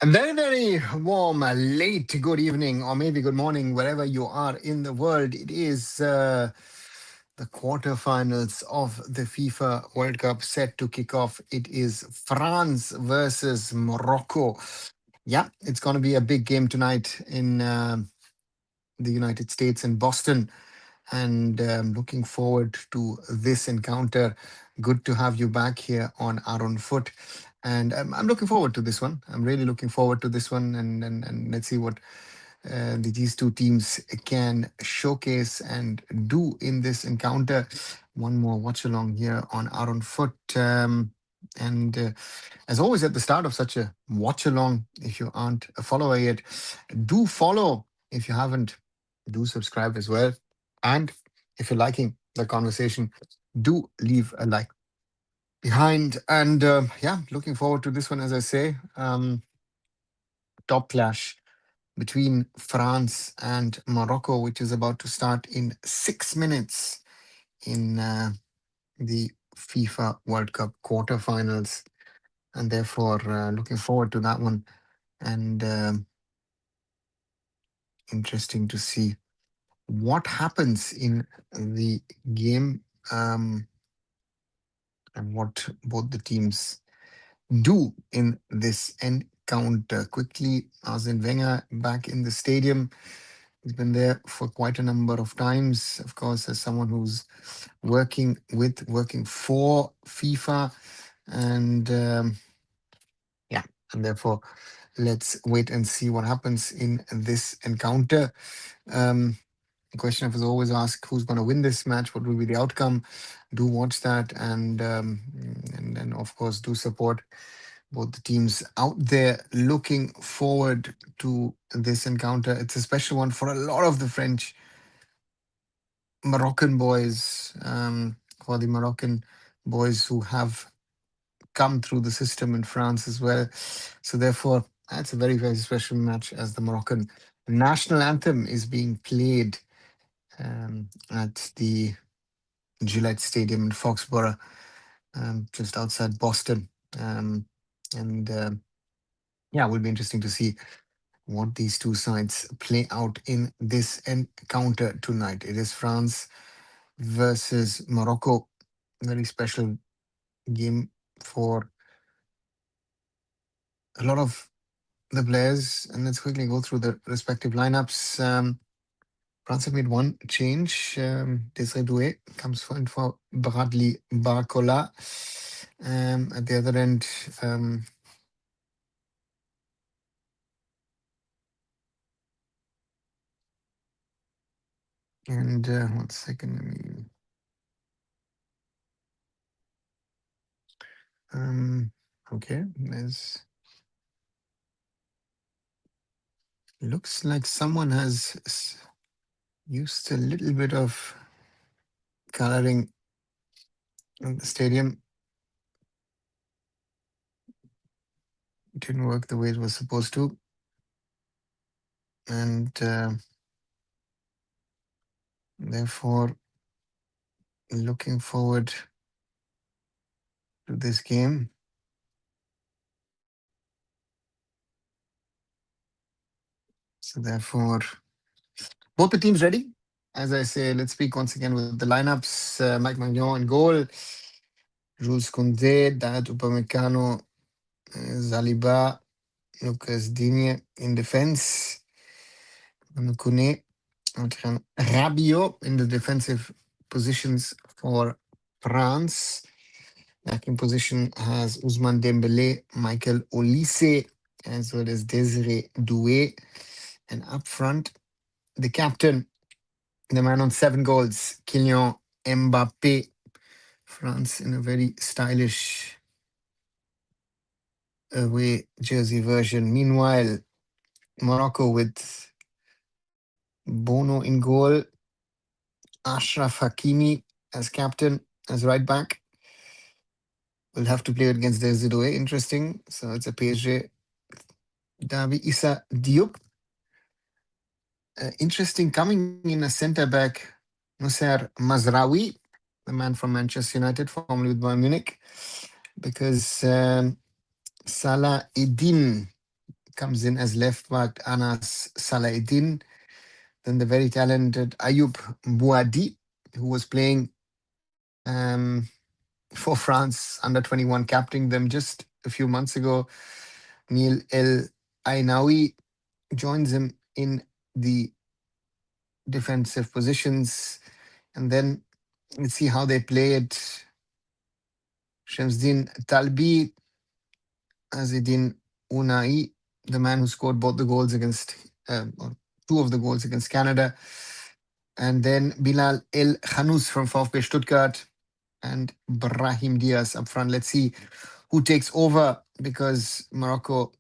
A very, very warm, late good evening, or maybe good morning, wherever you are in the world. It is the quarterfinals of the FIFA World Cup set to kick off. It is France versus Morocco. Yeah, it's going to be a big game tonight in the United States in Boston, and looking forward to this encounter. Good to have you back here on Aaron Foot. And I'm looking forward to this one. I'm really looking forward to this one. And let's see what these two teams can showcase and do in this encounter. One more watch along here on Aaron Foot. And as always, at the start of such a watch along, if you aren't a follower yet, do follow. If you haven't, do subscribe as well. And if you're liking the conversation, do leave a like behind. And yeah, looking forward to this one, as I say. Top clash between France and Morocco, which is about to start in 6 minutes in the FIFA World Cup quarterfinals. And therefore, looking forward to that one. And interesting to see what happens in the game, and what both the teams do in this encounter. Quickly, Arsene Wenger back in the stadium. He's been there for quite a number of times, of course, as someone who's working for FIFA. And yeah, and therefore, let's wait and see what happens in this encounter. The question I was always asked, who's going to win this match? What will be the outcome? Do watch that, and then of course do support both the teams out there. Looking forward to this encounter. It's a special one for a lot of the French Moroccan boys, for the Moroccan boys who have come through the system in France as well. So therefore, that's a very, very special match as the Moroccan national anthem is being played at the Gillette Stadium in Foxborough, just outside Boston. And yeah, it will be interesting to see what these two sides play out in this encounter tonight. It is France versus Morocco. Very special game for a lot of the players. And let's quickly go through the respective lineups. France have made one change. Desiree Doué comes in for Bradley Barcola. At the other end, and 1 second, let me. Okay, there's. Looks like someone has used a little bit of coloring in the stadium. Didn't work the way it was supposed to. And therefore, looking forward to this game. So therefore, both the teams ready. As I say, let's speak once again with the lineups. Mike Magnon in goal. Jules Koundé, Dayot Upamecano, Zaliba, Lucas Digne in defense. Kone, Rabiot in the defensive positions for France. Attacking position has Ousmane Dembele, Michael Olise, as well as Desiree Doué. And up front, the captain, the man on 7 goals, Kylian Mbappe. France in a very stylish away jersey version. Meanwhile, Morocco with Bono in goal, Ashraf Hakimi as captain, as right back. We'll have to play it against Desiree Doué. Interesting. So it's a PSG derby. Issa Diop. Interesting coming in a centre back, Musser Mazraoui, the man from Manchester United, formerly with Bayern Munich, because Salah Eddin comes in as left back Anas Salahuddin. Then the very talented Ayub Bouadi, who was playing for France under 21, captaining them just a few months ago. Neil El Ainawi joins him in the defensive positions. And then let's see how they play it. Shamsdin Talbi, Azidin Unai, the man who scored both the goals against, or two of the goals against Canada. And then Bilal El Khanous from VfB Stuttgart and Brahim Diaz up front. Let's see who takes over because Morocco,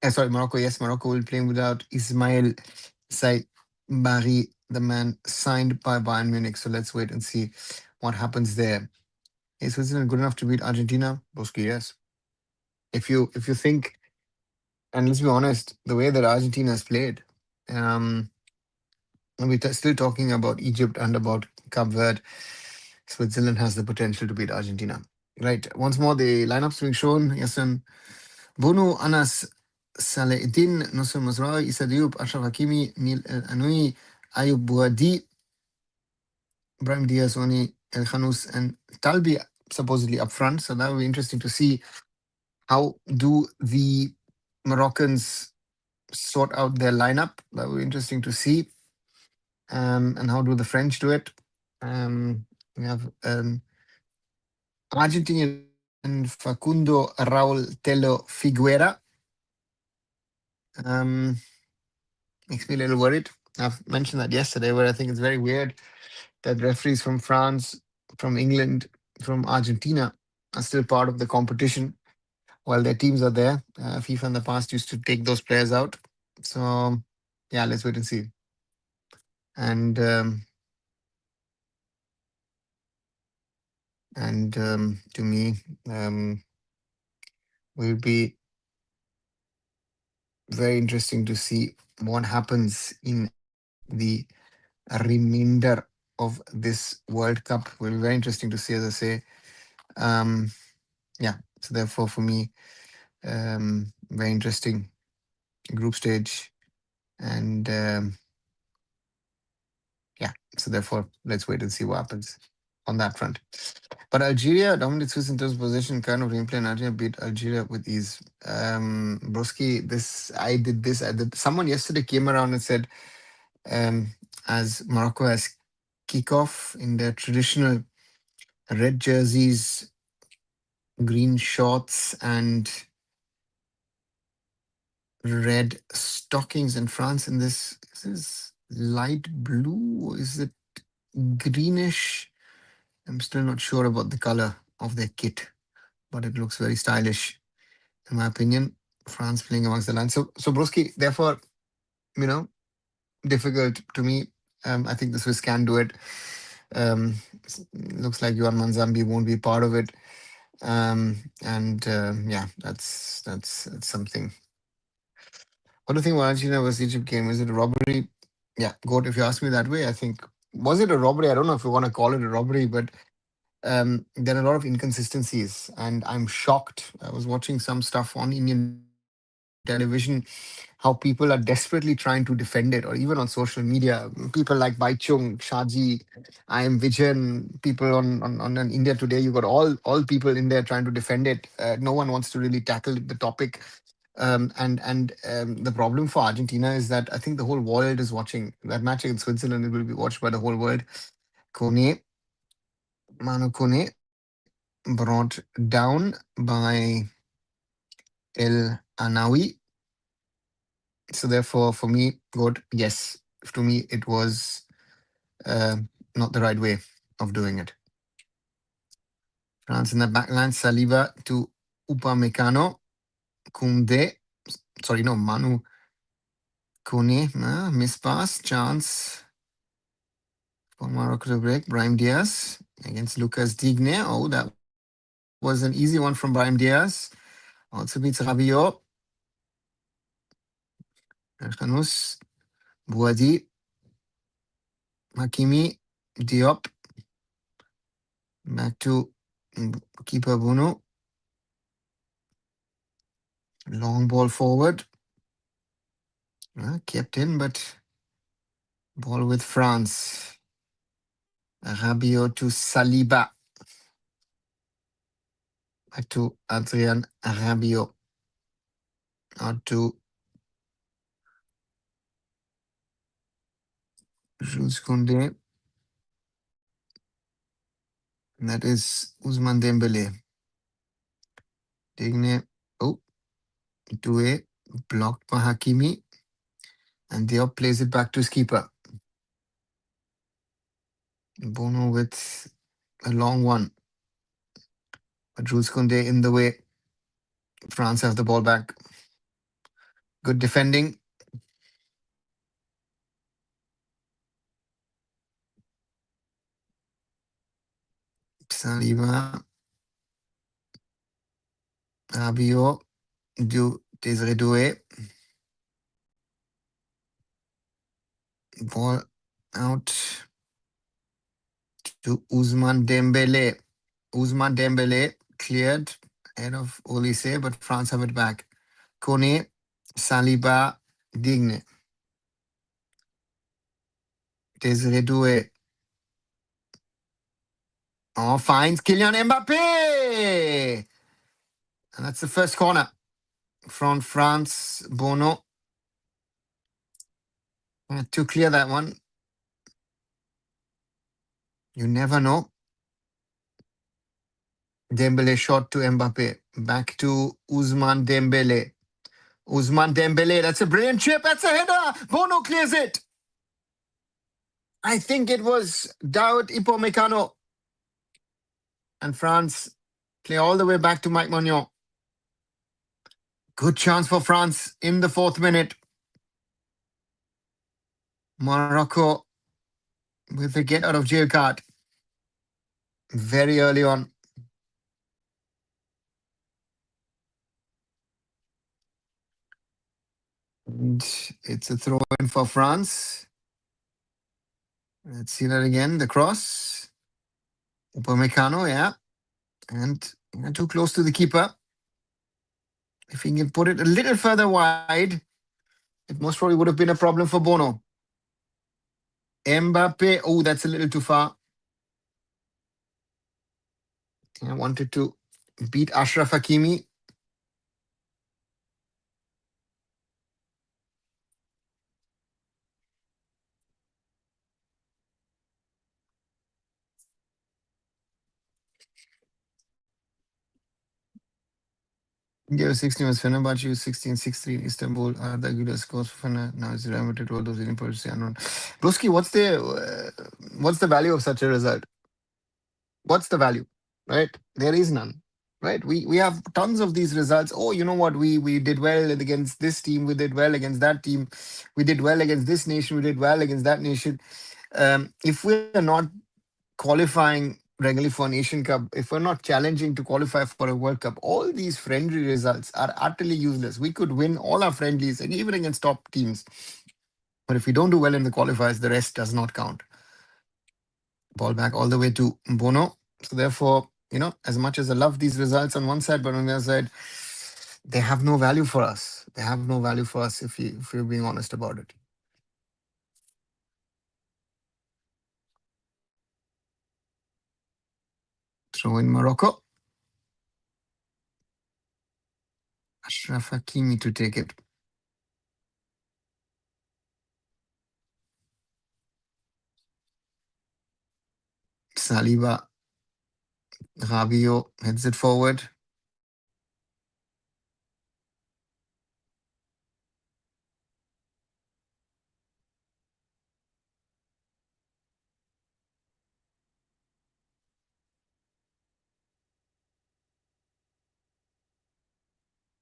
yes, Morocco will be playing without Ismail Bari, the man signed by Bayern Munich. So let's wait and see what happens there. Is Switzerland good enough to beat Argentina? Boski, yes. If you think, and let's be honest, the way that Argentina has played, um, we're still talking about Egypt and about Cape Verde. Switzerland has the potential to beat Argentina. Right. Once more, the lineups being shown. Yasin Bono, Anas Salahuddin, Nusr Mazraoui, Issa Diop, Ashraf Hakimi, Neil El Anoui, Ayub Bouadi, Brahim Diaz, Oni El Khanous, and Talbi supposedly up front. So that will be interesting to see how do the Moroccans sort out their lineup. That will be interesting to see. And how do the French do it? We have Argentinian Facundo Raul Telo Figuera. Makes me a little worried. I've mentioned that yesterday, where I think it's very weird that referees from France, from England, from Argentina are still part of the competition while their teams are there. FIFA in the past used to take those players out. So, yeah, let's wait and see. And to me, will be very interesting to see what happens in the remainder of this World Cup. Will be very interesting to see, as I say. Yeah, so therefore, for me, very interesting group stage, and yeah, so therefore, let's wait and see what happens on that front. But Algeria dominated Swiss in terms of possession, kind of gameplay, and Algeria beat Algeria with ease. Broski, I did. Someone yesterday came around and said, um, as Morocco has kickoff in their traditional red jerseys, green shorts, and red stockings in France. And this is light blue, or is it greenish? I'm still not sure about the color of their kit, but it looks very stylish, in my opinion. France playing amongst the lines. So Broski, therefore, you know, difficult to me. I think the Swiss can do it. Looks like Yuan Manzambi won't be part of it. And yeah, that's something. What do you think about Argentina versus Egypt game? Is it a robbery? Yeah, Goat, if you ask me that way, I think, was it a robbery? I don't know if you want to call it a robbery, but there are a lot of inconsistencies, and I'm shocked. I was watching some stuff on Indian television, how people are desperately trying to defend it, or even on social media. People like Baichung, Shaji, I am Vijan, people on an India Today. You got all people in there trying to defend it. No one wants to really tackle the topic. The problem for Argentina is that I think the whole world is watching that match against Switzerland. It will be watched by the whole world. Kone, Manu Kone, brought down by El Anawi. So therefore, for me, good. Yes, to me, it was uh, not the right way of doing it. France in the backline, Saliba to Upamecano, Kunde. Sorry, no, Manu Kone. Miss pass, chance for Morocco to break. Brahim Diaz against Lucas Digne. Oh, that was an easy one from Brahim Diaz. Also beats Rabiot. Khanous, Bouadi, Hakimi, Diop. Back to keeper Bruno. Long ball forward. Kept in, but ball with France. Rabiot to Saliba. Back to Adrien Rabiot. Out to Jules Koundé. And that is Ousmane Dembele. Digne. Oh, Doué. Blocked by Hakimi. And Diop plays it back to his keeper. Bono with a long one. But Jules Koundé in the way. France have the ball back. Good defending. Saliba. Rabiot. Désiré Doué. Ball out to Ousmane Dembele. Ousmane Dembele cleared ahead of Olise, but France have it back. Kone, Saliba, Digne. Désiré Doué. Oh, finds Kylian Mbappé! And that's the first corner from France. Bono had to clear that one. You never know. Dembele shot to Mbappé. Back to Ousmane Dembele. Ousmane Dembele, that's a brilliant chip. That's a header. Bono clears it. I think it was Daoud Upamecano. And France play all the way back to Mike Magnon. Good chance for France in the 4th minute. Morocco with the get out of jail card very early on. And it's a throw in for France. Let's see that again. The cross. Upamecano, yeah. And too close to the keeper. If he can put it a little further wide, it most probably would have been a problem for Bono. Mbappe, oh, that's a little too far. I wanted to beat Ashraf Hakimi. India 16 was Fenerbahce 16-6-3 in Istanbul. Arda Güler scores for Fener. Now it's limited to all those in Persia unknown. Broski, what's the value of such a result? What's the value? Right? There is none. Right? We have tons of these results. Oh, you know what? We did well against this team. We did well against that team. We did well against this nation. We did well against that nation. If we're not qualifying regularly for an Asian Cup, if we're not challenging to qualify for a World Cup, all these friendly results are utterly useless. We could win all our friendlies, and even against top teams. But if we don't do well in the qualifiers, the rest does not count. Ball back all the way to Bono. So therefore, as much as I love these results on one side, but on the other side, they have no value for us. They have no value for us if you're being honest about it. Throw in Morocco. Ashraf Hakimi to take it. Saliba. Rabiot heads it forward.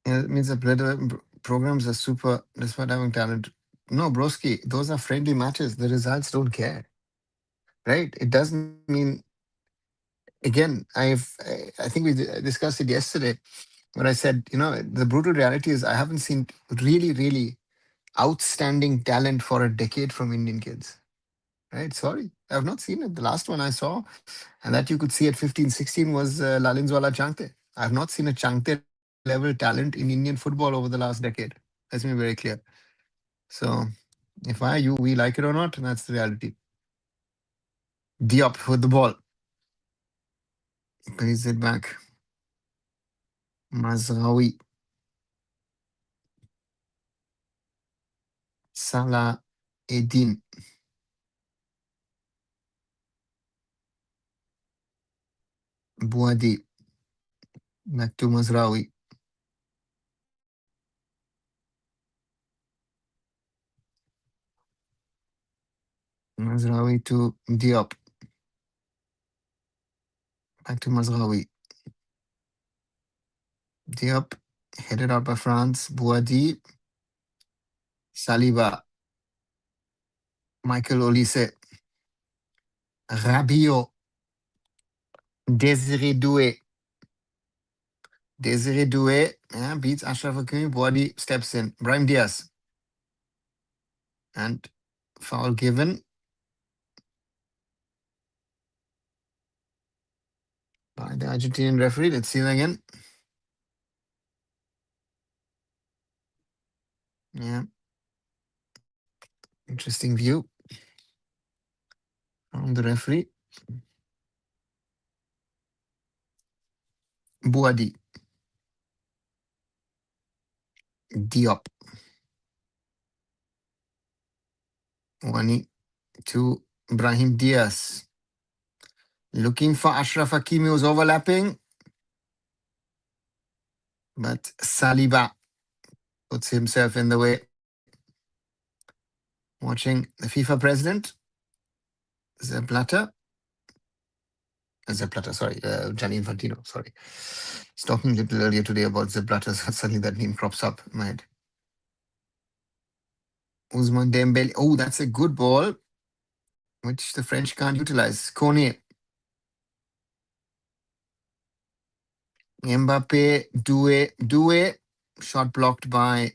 Yeah, it means the programs are super despite having talent. No, broski, those are friendly matches. The results don't care. Right? It doesn't mean, again, I think we discussed it yesterday when I said, the brutal reality is I haven't seen really, really outstanding talent for a decade from Indian kids. Right? Sorry. I've not seen it. The last one I saw, and that you could see at 15, 16 was Lalinzwala Changte. I've not seen a Changte level talent in Indian football over the last decade. Let's be very clear. So if I you, we like it or not, that's the reality. Diop with the ball. Plays it back. Mazraoui. Salah Eddin. Bouadi. Back to Mazraoui. Mazraoui to Diop. Back to Mazraoui. Diop. Headed out by France. Bouadi. Saliba. Michael Olise. Rabiot. Desiré Doué. Desiré Doué beats Ashraf Hakimi. Bouadi steps in. Brahim Diaz. And foul given by the Argentinian referee. Let's see that again. Yeah. Interesting view from the referee. Bouadi. Diop. Wani to Brahim Diaz. Looking for Ashraf Hakimi, who's overlapping. But Saliba puts himself in the way. Watching the FIFA president, Sepp Blatter. Sepp Blatter, sorry, Gianni Infantino, sorry. I was talking a little earlier today about Sepp Blatter, so suddenly that name crops up in my head. Ousmane Dembele. Oh, that's a good ball, which the French can't utilize. Kone. Mbappe, Doué. Shot blocked by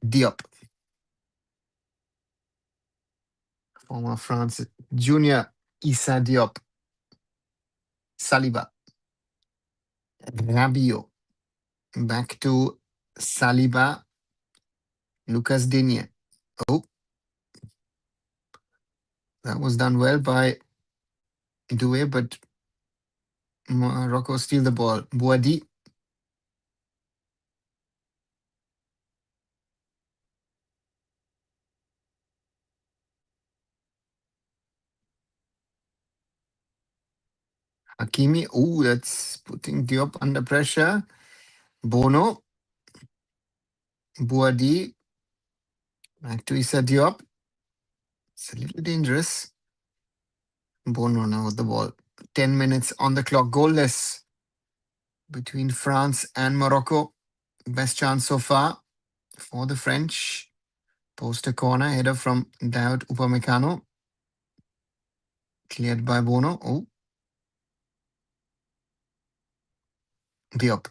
Diop. Former France junior Issa Diop. Saliba. Rabiot. Back to Saliba. Lucas Digne. Oh, that was done well by Doué, but Morocco steal the ball. Bouadi. Hakimi. Oh, that's putting Diop under pressure. Bono. Bouadi. Back to Issa Diop. It's a little dangerous. Bono now with the ball. 10 minutes on the clock. Goalless between France and Morocco. Best chance so far for the French. Poster corner. Header from Daoud Upamecano. Cleared by Bono. Oh. Diop.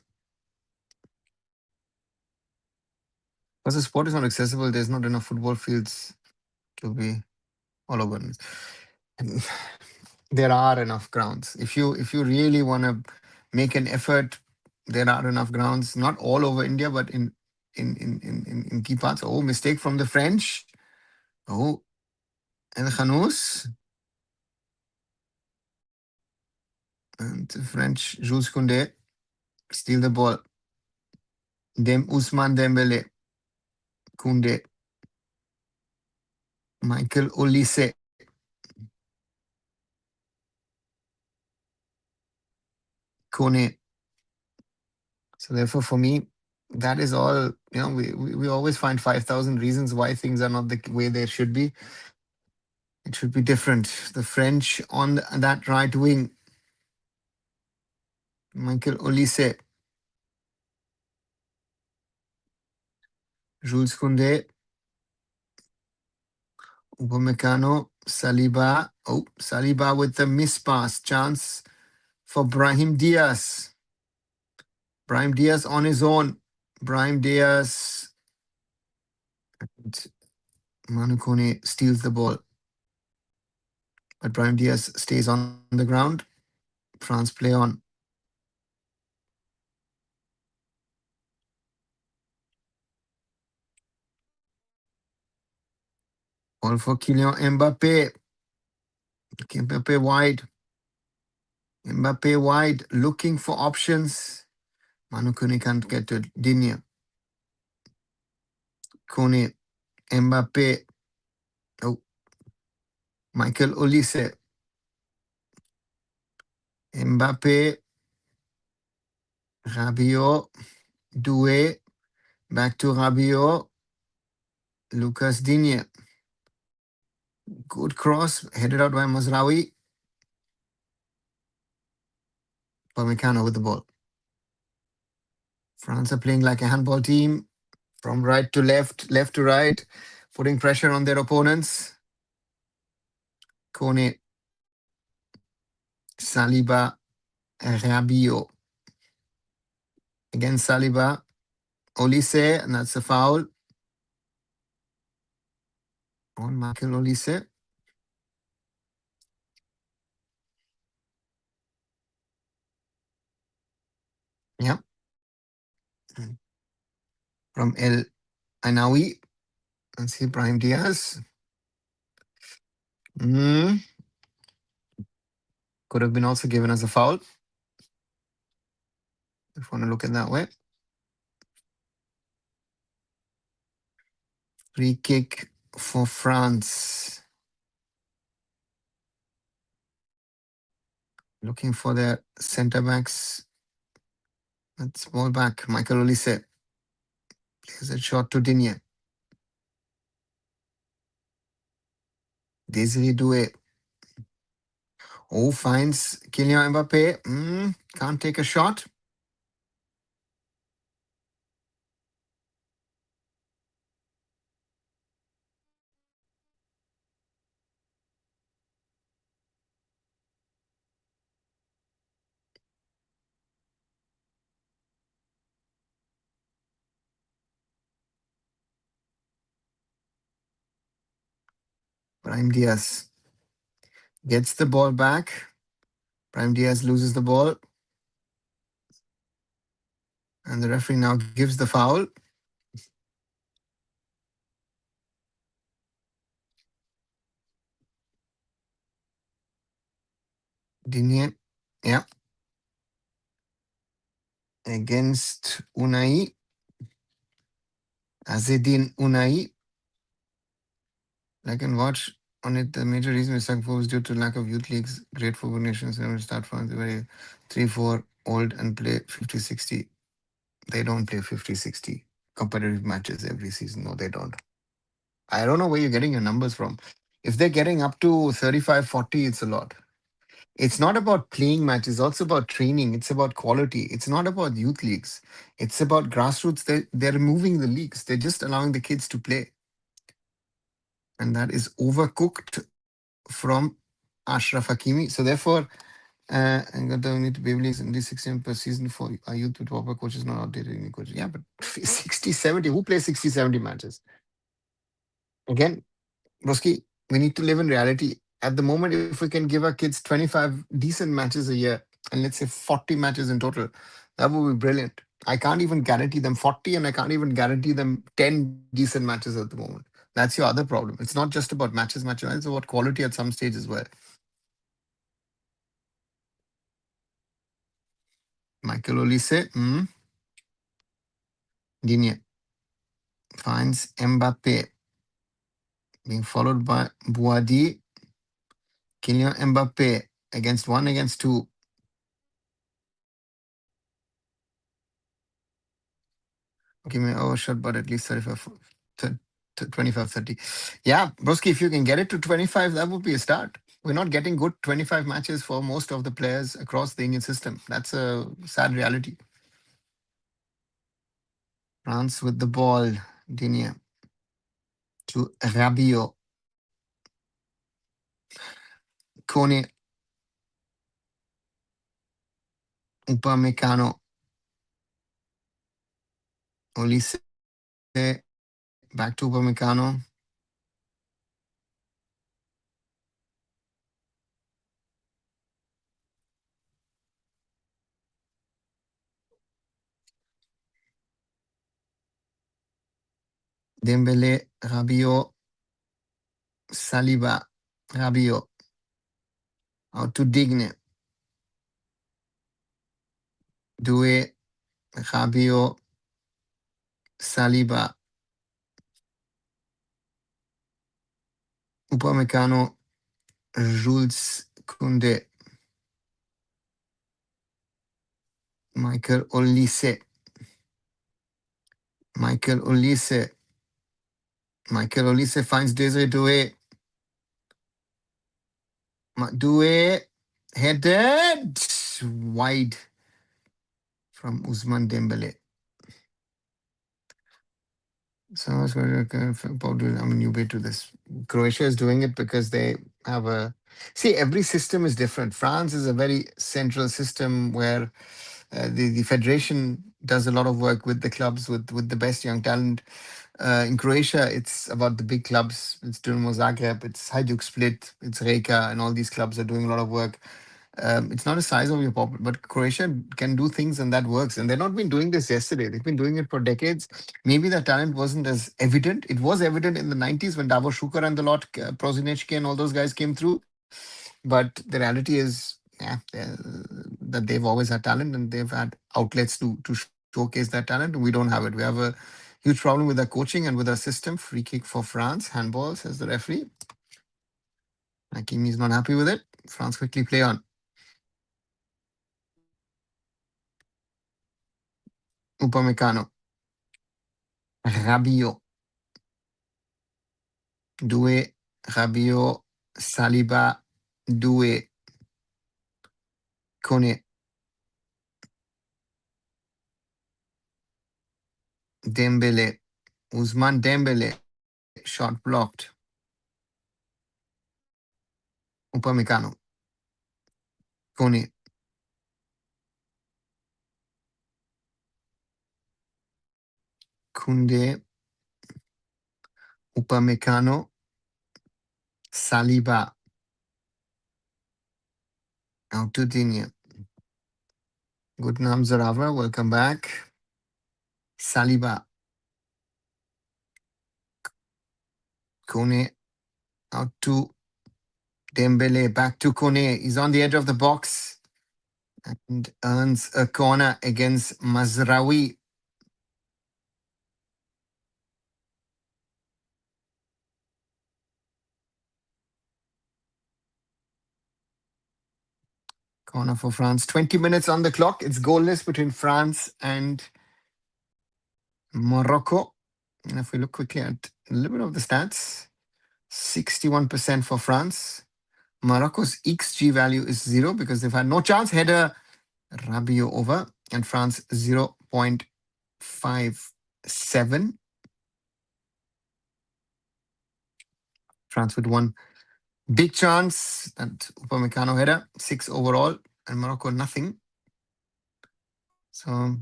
Because the sport is not accessible, there's not enough football fields to be all over. And there are enough grounds. If you really want to make an effort, there are enough grounds. Not all over India, but in key parts. Oh, mistake from the French. Oh, and Khanous. And the French, Jules Koundé, steal the ball. Ousmane Dembele. Koundé. Michael Olise. Kone. So therefore, for me, that is all. We always find 5,000 reasons why things are not the way they should be. It should be different. The French on that right wing. Michael Olise. Jules Koundé. Upamecano. Saliba. Oh, Saliba with the miss pass. Chance for Brahim Diaz. Brahim Diaz on his own. Brahim Diaz. And Manu Kone steals the ball. But Brahim Diaz stays on the ground. France play on. Ball for Kylian Mbappe. Mbappe wide. Mbappe wide, looking for options. Manu Kone can't get to it. Digne. Kone. Mbappe. Oh, Michael Olise. Mbappe. Rabiot. Doué. Back to Rabiot. Lucas Digne. Good cross. Headed out by Mazraoui. Upamecano with the ball. France are playing like a handball team. From right to left, left to right. Putting pressure on their opponents. Kone. Saliba. Rabiot. Again, Saliba. Olise, and that's a foul on Michael Olise. Yeah. From El Anawi. Let's see, Brahim Diaz. Could have been also given as a foul. If you want to look at that way. Free kick for France. Looking for their centre backs. Let's ball back. Michael Olise. Plays a shot to Digne. Desiree Doué. Oh, finds Kylian Mbappe. Can't take a shot. Brahim Diaz gets the ball back. Brahim Diaz loses the ball. And the referee now gives the foul. Digne. Yeah. Against Unai. Azedin Unai. I can watch on it. The major reason is Sangpo was due to lack of youth leagues. Great for nations. Never start from the very 3-4 old and play 50-60. They don't play 50-60 competitive matches every season. No, they don't. I don't know where you're getting your numbers from. If they're getting up to 35-40, it's a lot. It's not about playing matches. It's also about training. It's about quality. It's not about youth leagues. It's about grassroots. They're removing the leagues. They're just allowing the kids to play. And that is overcooked from Ashraf Hakimi. So therefore, and got the need to be leagues in this 16 per season for our youth with proper coaches, not outdated any coaches. Yeah, but 60, 70. Who plays 60, 70 matches? Again, Broski, we need to live in reality. At the moment, if we can give our kids 25 decent matches a year, and let's say 40 matches in total, that would be brilliant. I can't even guarantee them 40, and I can't even guarantee them 10 decent matches at the moment. That's your other problem. It's not just about matches. It's about quality at some stage as well. Michael Olise, Digne finds Mbappe, being followed by Boadi. Kylian Mbappe against one, against two. Give me overshot, but at least 35, 25, 30. Yeah, Broski, if you can get it to 25, that would be a start. We're not getting good 25 matches for most of the players across the Indian system. That's a sad reality. France with the ball. Digne to Rabiot. Kone. Upamecano. Olise. Back to Upamecano. Dembele. Rabiot. Saliba, Rabiot, out to Digne, Doué, Rabiot, Saliba, Upamecano, Jules Koundé, Michael Olise, Michael Olise, Michael Olise finds Desiree Doué, Doué, headed wide from Ousmane Dembele. So I was going to, new bit to this. Croatia is doing it because they have a. See, every system is different. France is a very central system where the federation does a lot of work with the clubs, with the best young talent. In Croatia, it's about the big clubs. It's Dinamo Zagreb, it's Hajduk Split, it's Rijeka, and all these clubs are doing a lot of work. It's not a size of your pocket, but Croatia can do things and that works. And they've not been doing this yesterday. They've been doing it for decades. Maybe the talent wasn't as evident. It was evident in the 90s when Davor Šuker and the lot, Prozinečki and all those guys came through. But the reality is, that they've always had talent and they've had outlets to showcase that talent. We don't have it. We have a huge problem with our coaching and with our system. Free kick for France, handball, says the referee. Hakimi is not happy with it. France quickly play on. Upamecano, Rabiot, Doué, Rabiot, Saliba, Doué, Kone, Dembele, Ousmane Dembele, shot blocked. Upamecano, Kone, Koundé, Upamecano, Saliba, out to Digne. Good Nam Zarava, welcome back. Saliba, Kone, out to Dembele, back to Kone. He's on the edge of the box and earns a corner against Mazraoui. Corner for France. 20 minutes on the clock. It's goalless between France and Morocco. And if we look quickly at a little bit of the stats, 61% for France. Morocco's XG value is 0 because they've had no chance. Header, Rabiot over, and France 0.57. France with one big chance, and Upamecano header, 6 overall, and Morocco nothing. So,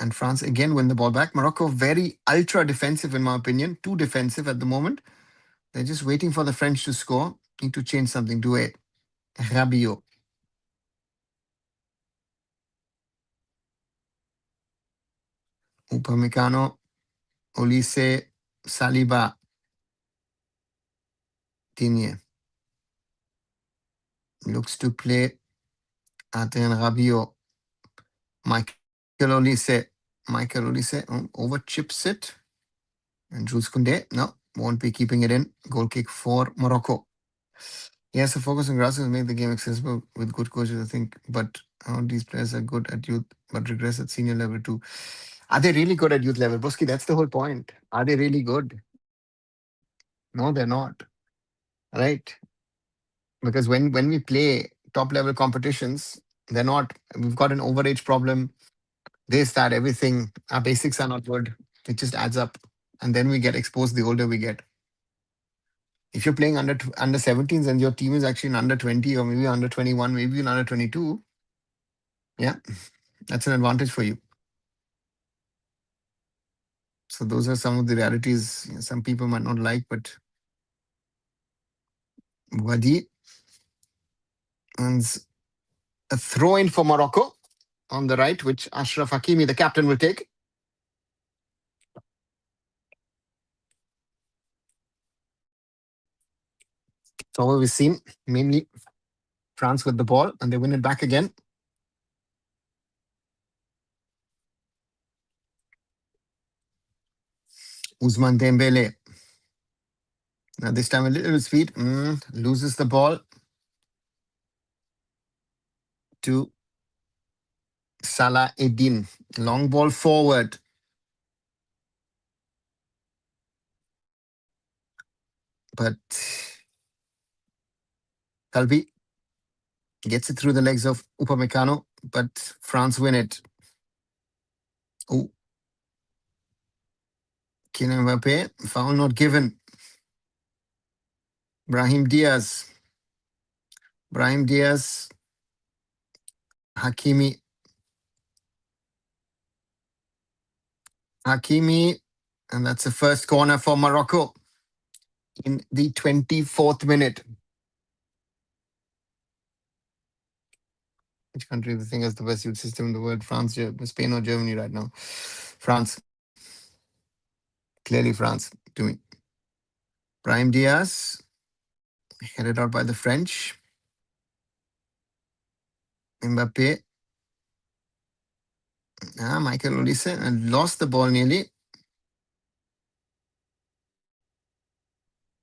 and France again win the ball back. Morocco very ultra defensive in my opinion, too defensive at the moment. They're just waiting for the French to score. Need to change something. Do it. Rabiot. Upamecano, Olise, Saliba, Digne. Looks to play Adrien Rabiot. Michael Olise. Michael Olise over chips it. And Jules Koundé, no, won't be keeping it in. Goal kick for Morocco. Yes, the focus on grassroots make the game accessible with good coaches, I think. But how these players are good at youth, but regress at senior level too. Are they really good at youth level? Boski, that's the whole point. Are they really good? No, they're not. Right? Because when we play top level competitions, they're not. We've got an overage problem. This, that, everything. Our basics are not good. It just adds up. And then we get exposed the older we get. If you're playing under 17s and your team is actually an under 20 or maybe under 21, maybe an under 22, yeah, that's an advantage for you. So those are some of the realities some people might not like, but Wadi earns a throw in for Morocco on the right, which Ashraf Hakimi, the captain, will take. So what we've seen, mainly France with the ball, and they win it back again. Ousmane Dembele. Now this time a little speed. Loses the ball to Salah Eddin. Long ball forward. But Kalbi gets it through the legs of Upamecano, but France win it. Oh, Kylian Mbappe, foul not given. Brahim Diaz. Hakimi. And that's the first corner for Morocco in the 24th minute. Which country do you think has the best youth system in the world? France, Spain, or Germany right now? France. Clearly France to me. Brahim Diaz, headed out by the French. Mbappe. Michael Olise, and lost the ball nearly.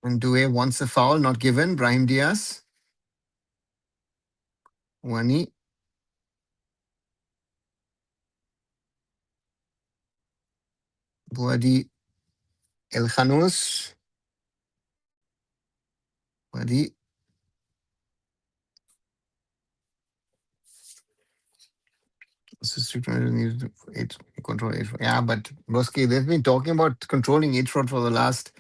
And Doué wants a foul, not given. Brahim Diaz. Wani. Bouadi El Khanous. Bouadi. Control age. Yeah, but Broski, they've been talking about controlling age fraud for the last,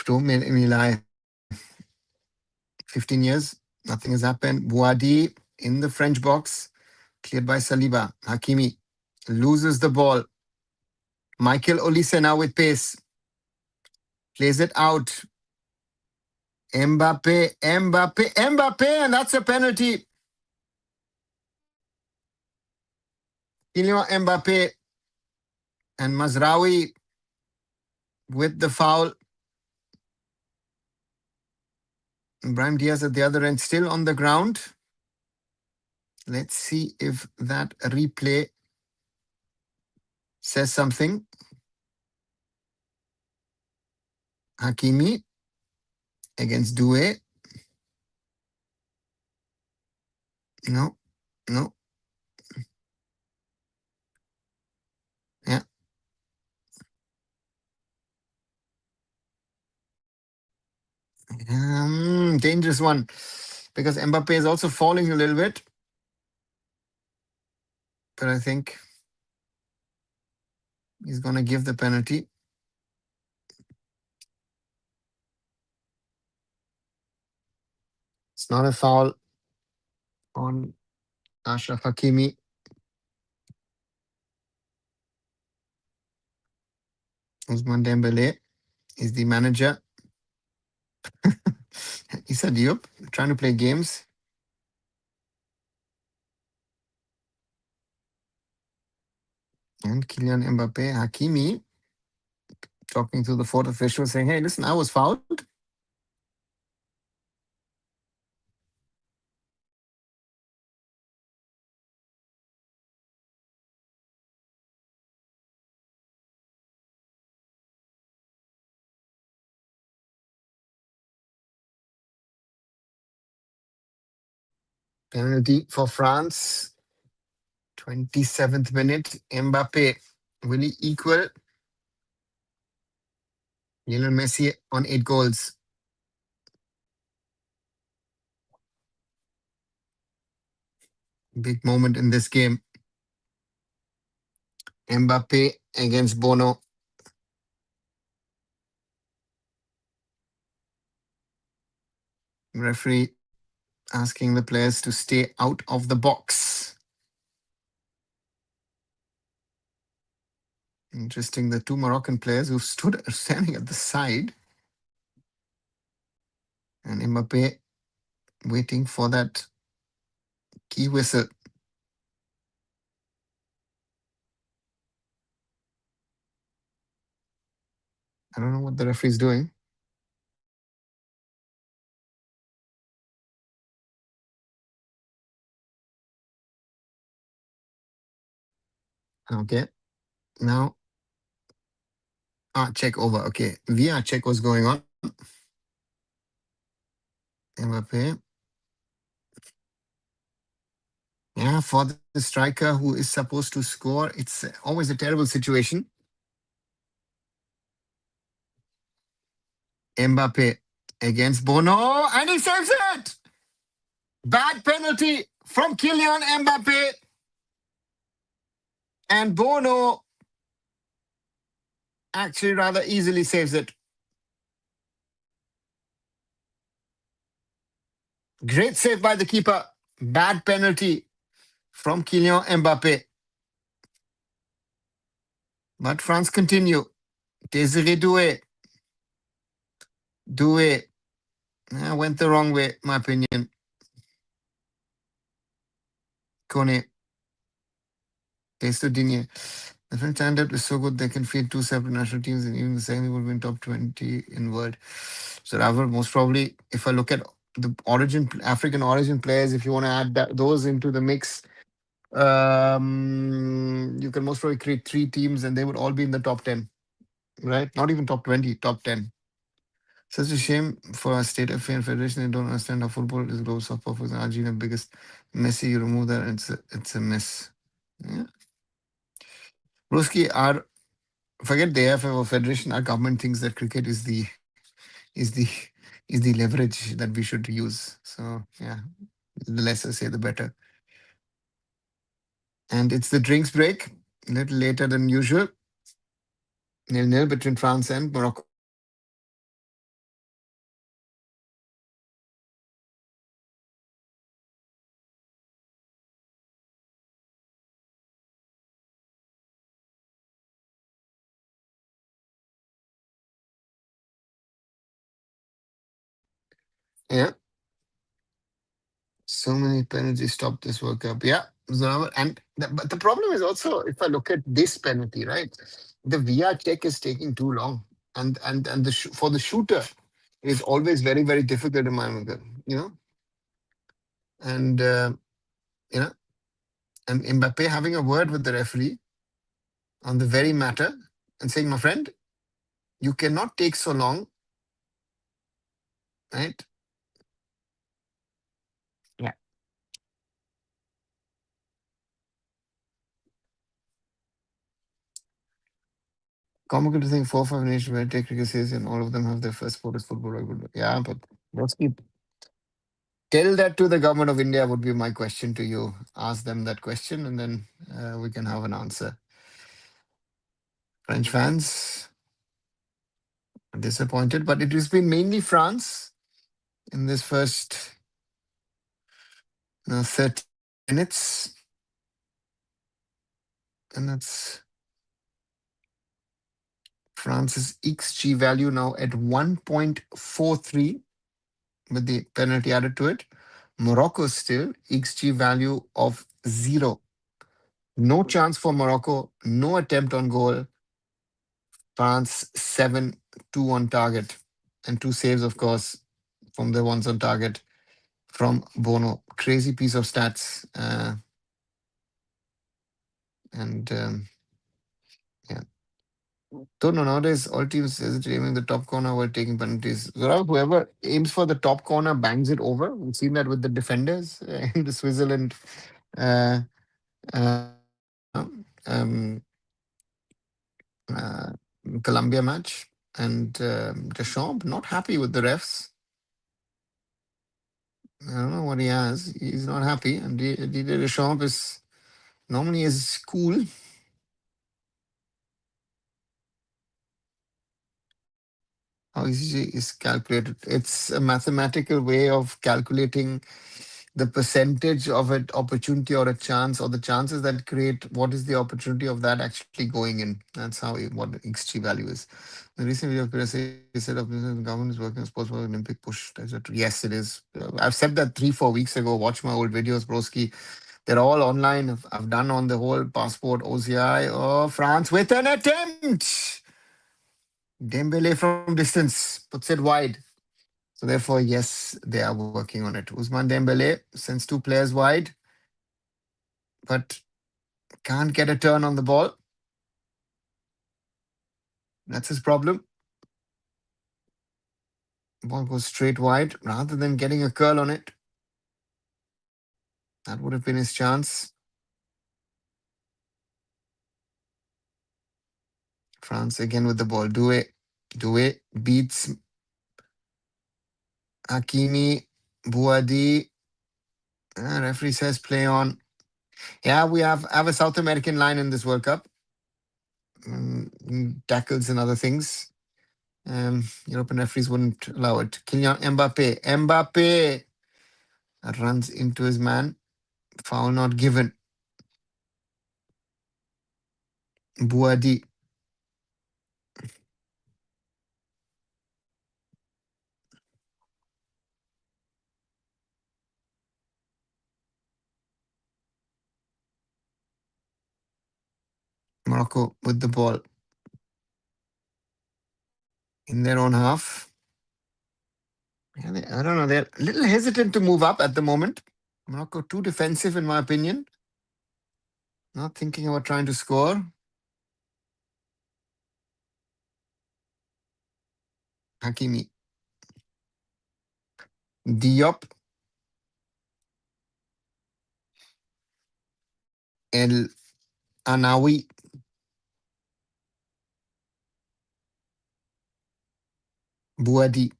don't make me lie, 15 years. Nothing has happened. Bouadi in the French box, cleared by Saliba. Hakimi loses the ball. Michael Olise now with pace. Plays it out. Mbappe, and that's a penalty. Kylian Mbappe and Mazraoui with the foul. Brahim Diaz at the other end, still on the ground. Let's see if that replay says something. Hakimi against Doué. No. Yeah. Dangerous one. Because Mbappe is also falling a little bit. But I think he's going to give the penalty. It's not a foul on Ashraf Hakimi. Ousmane Dembele is the manager. Issa Diop trying to play games. And Kylian Mbappe, Hakimi, talking to the fourth official saying, hey, listen, I was fouled. Penalty for France. 27th minute. Mbappe, will he equal Lionel Messi on 8 goals? Big moment in this game. Mbappe against Bono. Referee asking the players to stay out of the box. Interesting, the two Moroccan players who stood standing at the side. And Mbappe waiting for that key whistle. I don't know what the referee is doing. Okay. Now, check over. Okay. VR check was going on. Mbappe. Yeah, for the striker who is supposed to score, it's always a terrible situation. Mbappe against Bono, and he saves it. Bad penalty from Kylian Mbappe, and Bono actually rather easily saves it. Great save by the keeper. Bad penalty from Kylian Mbappe. But France continue. Desiree Doué. Doué went the wrong way, my opinion. Kone. Taste of Digne. The French stand-up is so good they can field two separate national teams, and even the second would win top 20 in world. So rather, most probably, if I look at the African origin players, if you want to add those into the mix, you can most probably create three teams and they would all be in the top 10, right? Not even top 20, top 10. Such a shame for our state FA and federation. They don't understand how football is global soft purpose. Argentina biggest Messi. You remove that, it's a mess. Yeah. Ruski, our forget the AFF or federation. Our government thinks that cricket is the is the leverage that we should use. So yeah, the lesser say the better. And it's the drinks break, a little later than usual. 0-0 between France and Morocco. Yeah. So many penalties stopped this World Cup. Yeah. But the problem is also if I look at this penalty, right? The VR check is taking too long, and for the shooter, it is always very very difficult in my opinion, and you know, and Mbappe having a word with the referee on the very matter and saying, my friend, you cannot take so long, right? Yeah. Comical to think 4 5 nations where take cricket says and all of them have their first sport as football. Yeah, but let's keep tell that to the government of India would be my question to you. Ask them that question and then we can have an answer. French fans are disappointed, but it has been mainly France in this first 30 minutes. And that's France's XG value now at 1.43 with the penalty added to it. Morocco still XG value of 0. No chance for Morocco, no attempt on goal. France 7-2 on target. And two saves, of course, from the ones on target from Bono. Crazy piece of stats. And yeah. Don't know nowadays all teams is aiming the top corner while taking penalties. So whoever aims for the top corner bangs it over. We've seen that with the defenders in the Switzerland uh, uh, um, uh, Colombia match. And Deschamps not happy with the refs. I don't know what he has. He's not happy. And Didier Deschamps is normally is cool. How easy is calculated? It's a mathematical way of calculating the percentage of an opportunity or a chance or the chances that create what is the opportunity of that actually going in. That's what the XG value is. The recent video of PSA said of the government is working on sports for Olympic push. Yes, it is. I've said that 3-4 weeks ago. Watch my old videos, broski. They're all online. I've done on the whole passport OCI. Oh, France with an attempt. Dembele from distance puts it wide. So therefore, yes, they are working on it. Ousmane Dembele sends two players wide, but Can't get a turn on the ball. That's his problem. Ball goes straight wide rather than getting a curl on it. That would have been his chance. France again with the ball. Doué beats Hakimi. Bouadi. Referee says play on. Yeah, we have a South American line in this World Cup. Tackles and other things. European referees wouldn't allow it. Kylian Mbappe. Mbappe runs into his man. Foul not given. Bouadi. Morocco with the ball in their own half. Yeah, I don't know. They're a little hesitant to move up at the moment. Morocco too defensive, in my opinion. Not thinking about trying to score. Hakimi. Diop. El Anawi. Bouadi.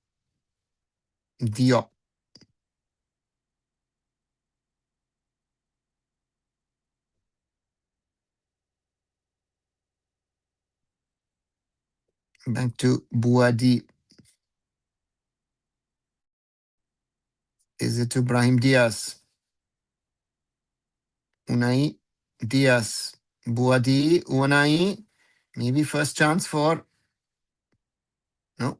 Diop. Back to Bouadi. Is it to Brahim Diaz? Unai Diaz. Bouadi. Unai. Maybe first chance for. No.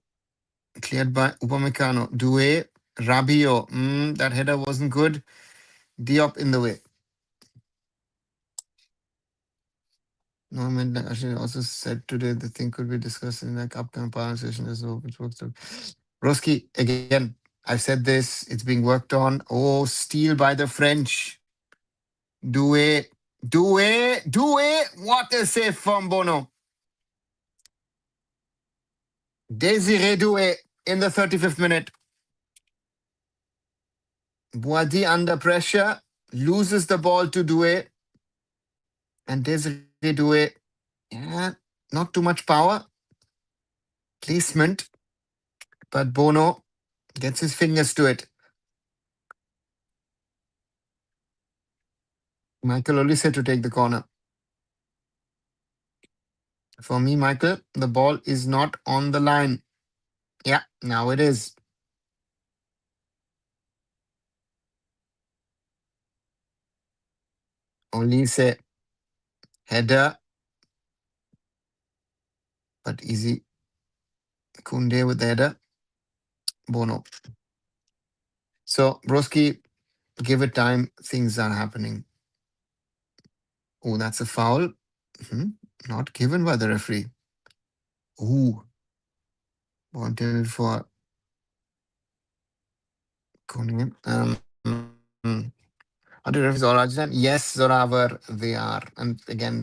Cleared by Upamecano. Doué. Rabiot. That header wasn't good. Diop in the way. Norman actually also said today the thing could be discussed in like upcoming power session as well, which works out. Roski, again, I've said this, it's being worked on. Oh, steal by the French. Doué. What a save from Bono. Désiré Doué in the 35th minute. Boadi under pressure, loses the ball to Doué. And Désiré Doué, yeah, not too much power. Placement. But Bono gets his fingers to it. Michael only said to take the corner. For me, Michael, the ball is not on the line. Yeah, now it is. Only say header, but easy. Kunde with the header. Bono. So, Broski, give it time. Things are happening. Oh, that's a foul. Not given by the referee. Ooh. Wanted for Kunde. Are the referees all Argentine? Yes, Zoravar, they are. And again,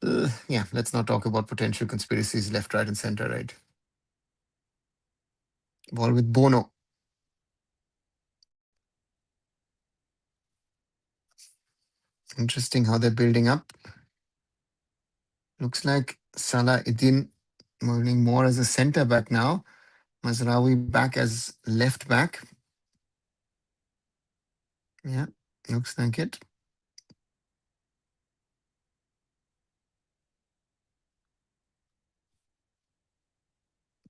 let's not talk about potential conspiracies left, right, and center, right? Ball with Bono. Interesting how they're building up. Looks like Salah Idin moving more as a center back now. Mazraoui back as left back. Yeah, looks like it.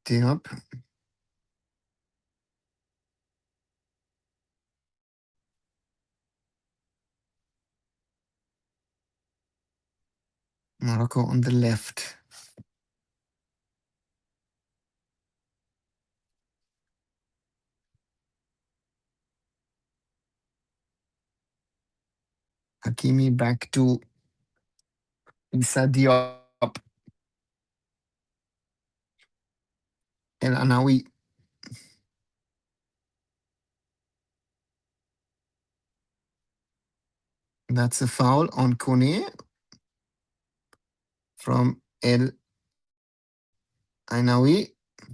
Diop. Morocco on the left. Hakimi back to Issa Diop. El Anawi. That's a foul on Kone from El Ainawi.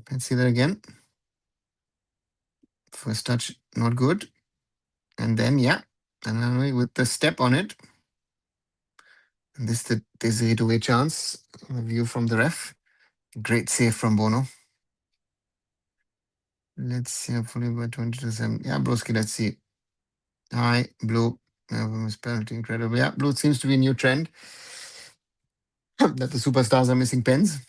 Let's see that again. First touch, not good. And then, yeah, Ainawi with the step on it. And this the away chance. A view from the ref. Great save from Bono. Let's see, hopefully by 20-7. Yeah, broski, let's see. Hi, blue. Penalty, incredible. Yeah, blue seems to be a new trend. That the superstars are missing pens.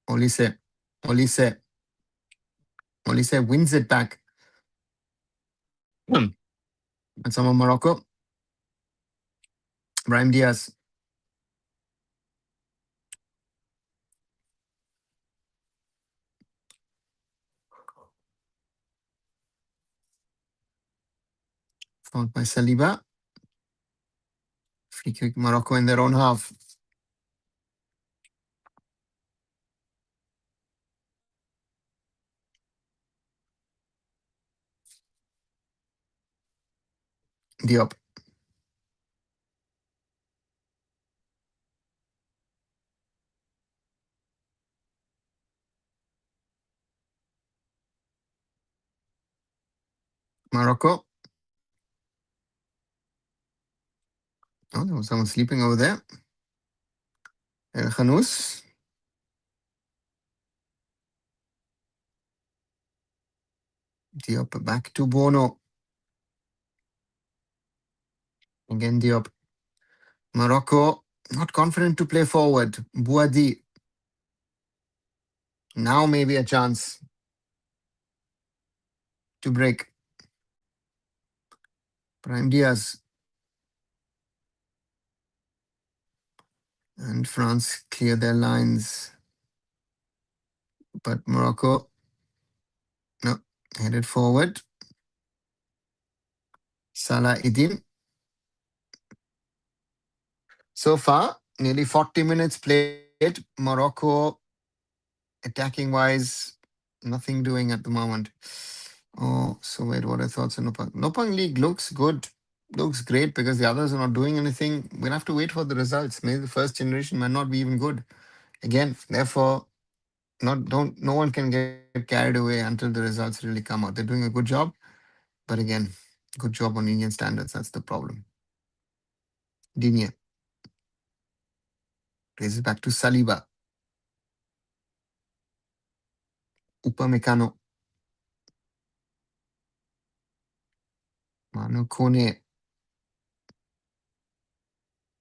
Olise. Olise. Olise wins it back. And some of Morocco. Brahim Diaz. Fouled by Saliba. Free kick Morocco in their own half. Diop. Morocco. Oh, there was someone sleeping over there. El Khanous. Diop back to Bono. Again, Diop. Morocco not confident to play forward. Bouadi. Now maybe a chance to break. Brahim Diaz. And France clear their lines. But Morocco, no, headed forward. Salah Idin. So far, nearly 40 minutes played. Morocco, attacking wise, nothing doing at the moment. Oh, so wait, what are thoughts on Nopang? Nopang League looks good. Looks great because the others are not doing anything. We'll have to wait for the results. Maybe the first generation might not be even good. Again, therefore, no one can get carried away until the results really come out. They're doing a good job, but again, good job on Indian standards. That's the problem. Digne plays it back to Saliba. Upamecano. Manu Kone.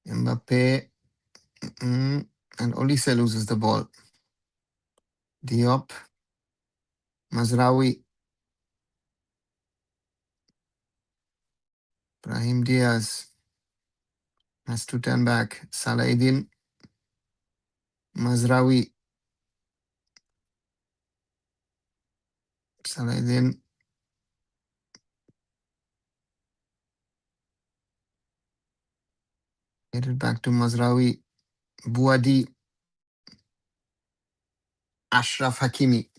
Mbappe. And Olise loses the ball. Diop. Mazraoui. Brahim Diaz has to turn back. Salahidin. Mazraoui. Salahidin. Get it back to Mazraoui. Bouadi. Ashraf Hakimi.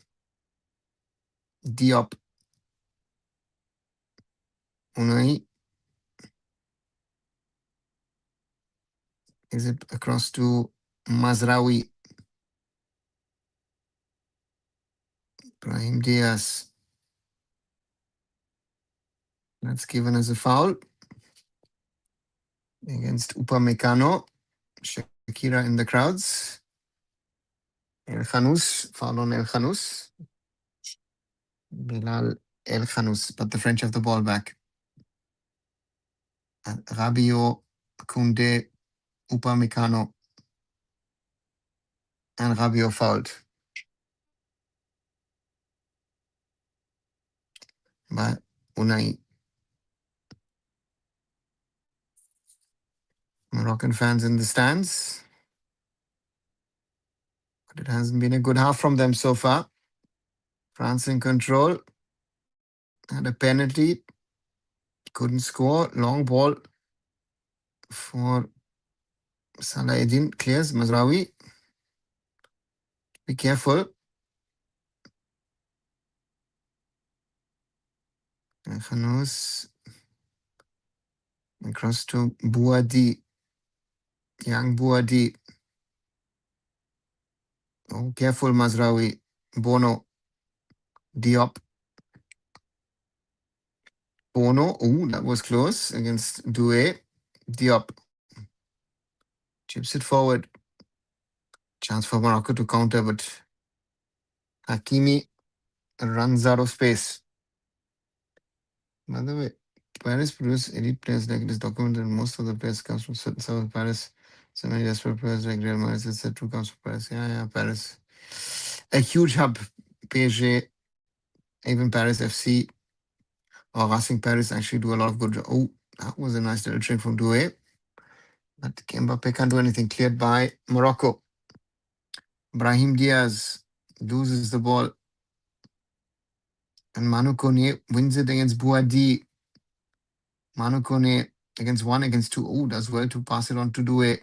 Diop. Unai. Is it across to Mazraoui? Brahim Diaz. That's given as a foul against Upamecano. Shakira in the crowds. El Khanous. Foul on El Khanous. Bilal El Khanous. But the French have the ball back. Rabiot, Koundé, Upamecano. And Rabiot fouled by Unai. Moroccan fans in the stands. But it hasn't been a good half from them so far. France in control. Had a penalty. Couldn't score. Long ball for Salahidin. Clears. Mazraoui. Be careful. Khanous. Across to Buadi. Young Buadi. Oh, careful, Mazraoui. Bono. Diop. Bono. Oh, that was close against Doué. Diop. Chips it forward. Chance for Morocco to counter, but Hakimi runs out of space. By the way, Paris produces elite players like it is documented. Most of the players comes from South Paris. So many desperate players like Real Madrid, etc. comes from Paris. Yeah, Paris. A huge hub. PSG, even Paris FC or Racing Paris actually do a lot of good job. Oh, that was a nice little trick from Doué. But Mbappe can't do anything. Cleared by Morocco. Brahim Diaz loses the ball. And Manu Kone wins it against Bouadi. Manu Kone against 1 against 2. Oh, does well to pass it on to Doué.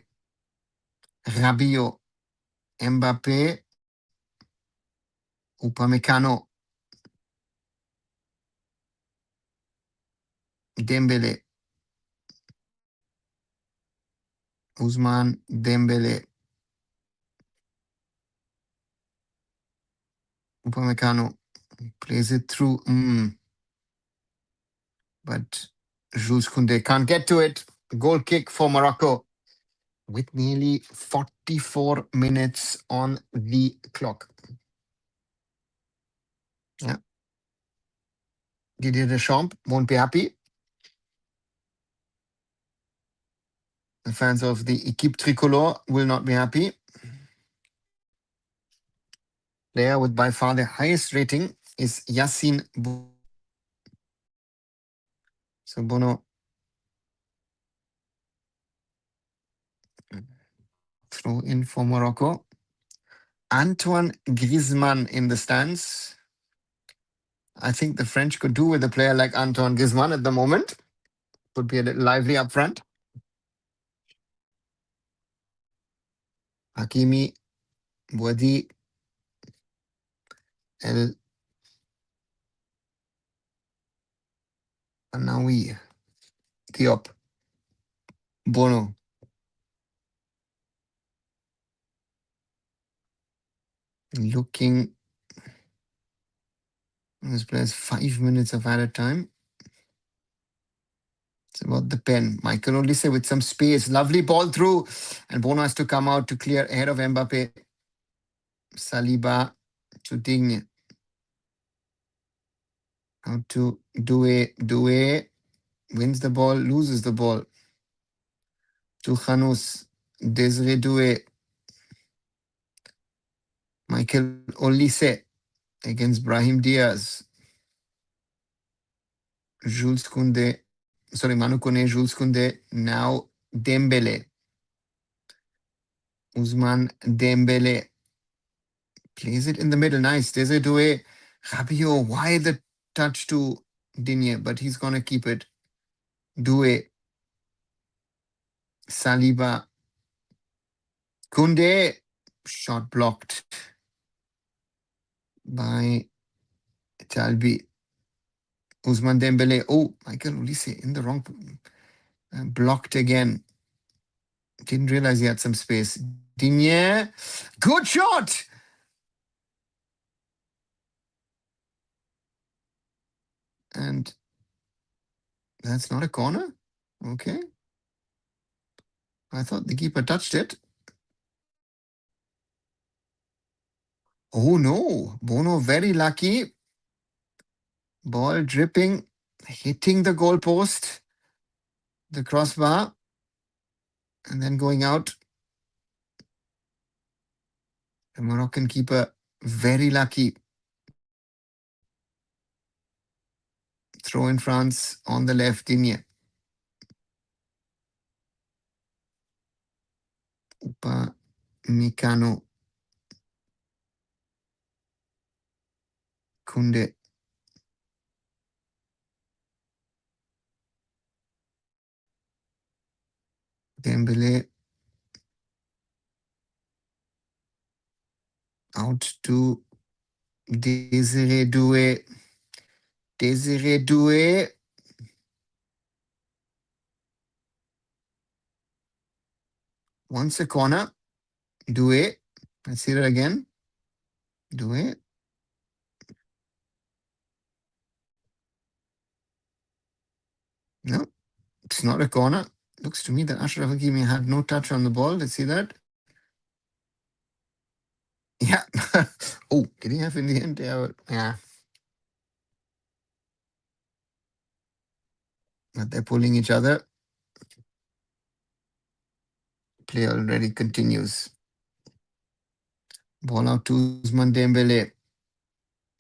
Rabiot. Mbappe. Upamecano. Dembele. Ousmane Dembele. Upamecano plays it through. But Jules Koundé can't get to it. Goal kick for Morocco with nearly 44 minutes on the clock. Yeah. Didier Deschamps won't be happy. The fans of the Equipe Tricolore will not be happy. Player with by far the highest rating is Yassine Bono. So Bono throw in for Morocco. Antoine Griezmann in the stands. I think the French could do with a player like Antoine Griezmann at the moment. Could be a little lively up front. Hakimi, Bouadi, El Anaoui, Diop, Bono. Looking, this player's 5 minutes of added time. It's about the pen. Michael Olise with some space. Lovely ball through. And Bono has to come out to clear ahead of Mbappe. Saliba to Digne. Out to Doué. Doué wins the ball, loses the ball. To Khanous. Desiré Doué. Michael Olise against Brahim Diaz. Jules Koundé. Sorry, Manu Kone, Jules Koundé. Now Dembele. Ousmane Dembele. Plays it in the middle. Nice. Desiré Doué. Rabiot. Why the touch to Digne? But he's going to keep it. Doué. Saliba. Koundé. Shot blocked by Talbi. Ousmane Dembele. Oh, Michael Olise in the wrong. Blocked again. Didn't realize he had some space. Digne. Good shot. And that's not a corner? Okay. I thought the keeper touched it. Oh no. Bono very lucky. Ball dripping, hitting the goalpost, the crossbar, and then going out. The Moroccan keeper very lucky. Throw in France on the left, Digne. Upamecano. Koundé. Dembele. Out to Desiré Doué. Desiree Doué. Wants a corner. Doué. Let's see that again. Doué. No, it's not a corner. Looks to me that Ashraf Hakimi had no touch on the ball. Let's see that. Yeah. Oh, did he have in the end? Yeah. But they're pulling each other. Play already continues. Ball out to Ousmane Dembele.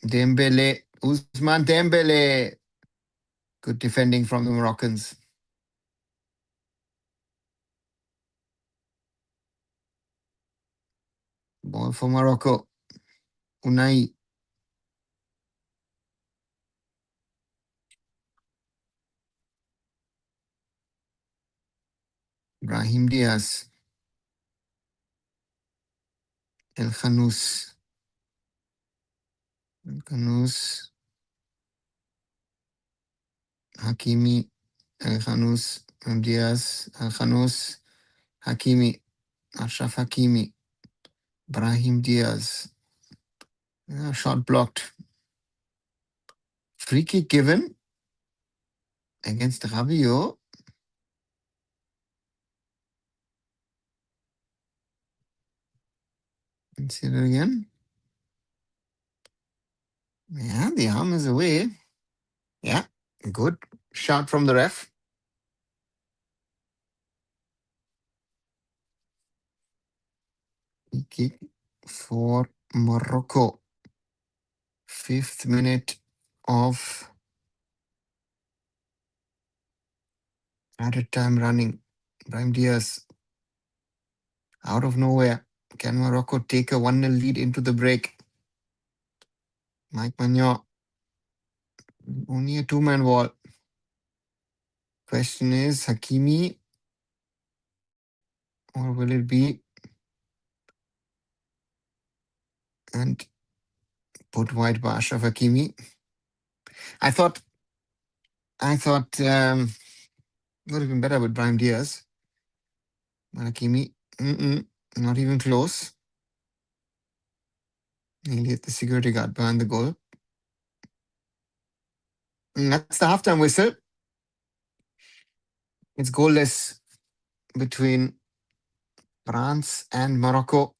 Dembele. Ousmane Dembele. Good defending from the Moroccans. Ball for Morocco. Unai. Brahim Diaz. El Khanous. El Khanous. Hakimi. El Khanous. Diaz. El Khanous. Hakimi. Ashraf Hakimi. Brahim Diaz. Shot blocked. Free kick given against Rabiot. Let's see it again. Yeah, the arm is away. Yeah, good shot from the ref. Free kick for Morocco. 5th minute of added time running. Brahim Diaz out of nowhere. Can Morocco take a 1-0 lead into the break? Mike Magnon. Only a two-man wall. Question is, Hakimi or will it be? And put wide by Ashraf Hakimi. I thought would have been better with Brahim Diaz. Hakimi, not even close. Nearly hit the security guard behind the goal. And that's the halftime whistle. It's goalless between France and Morocco,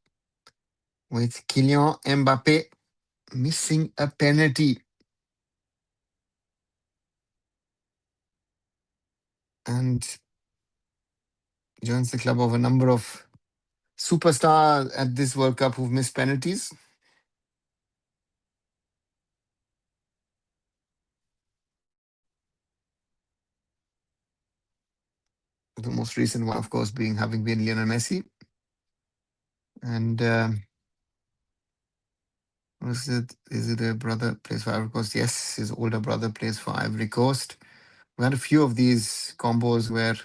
with Kylian Mbappe missing a penalty. And joins the club of a number of superstars at this World Cup who've missed penalties. The most recent one, of course, having been Lionel Messi. And is it a brother plays for Ivory Coast? Yes, his older brother plays for Ivory Coast. We had a few of these combos where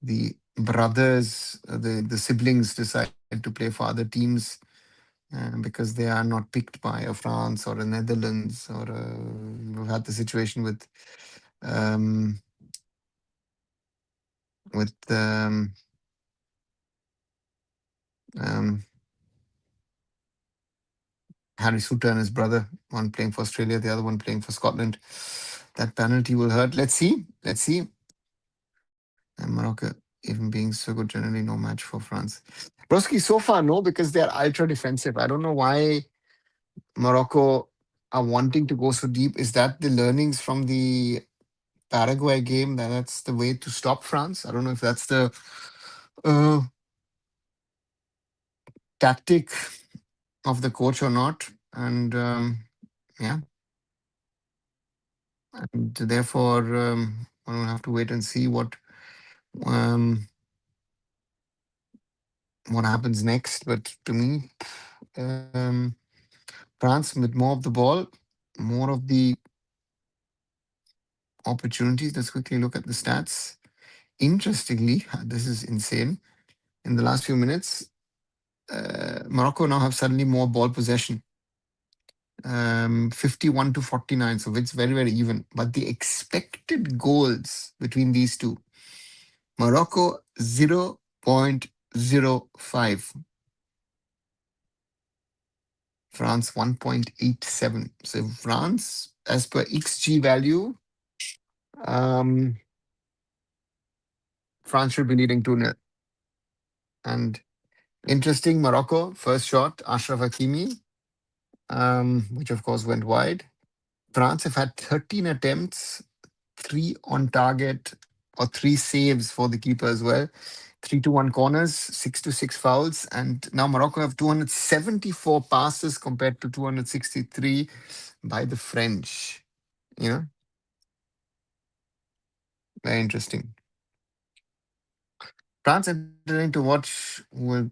the brothers, the siblings decide to play for other teams because they are not picked by a France or a Netherlands. Or we've had the situation with Harry Suter and his brother, one playing for Australia, the other one playing for Scotland. That penalty will hurt. Let's see. And Morocco, even being so good, generally no match for France. Broski, so far, no, because they're ultra defensive. I don't know why Morocco are wanting to go so deep. Is that the learnings from the Paraguay game? That's the way to stop France? I don't know if that's the tactic of the coach or not. And yeah. And therefore, we'll have to wait and see what happens next. But to me, France with more of the ball, more of the opportunities. Let's quickly look at the stats. Interestingly, this is insane. In the last few minutes, Morocco now have suddenly more ball possession. 51 to 49. So it's very, very even. But the expected goals between these two, Morocco 0.05, France 1.87. So France, as per XG value, um, France should be leading 2-0. And interesting, Morocco, first shot, Ashraf Hakimi, which of course went wide. France have had 13 attempts, three on target or three saves for the keeper as well. 3-1 corners, 6-6 fouls, and now Morocco have 274 passes compared to 263 by the French. You know, very interesting. France entertaining to watch will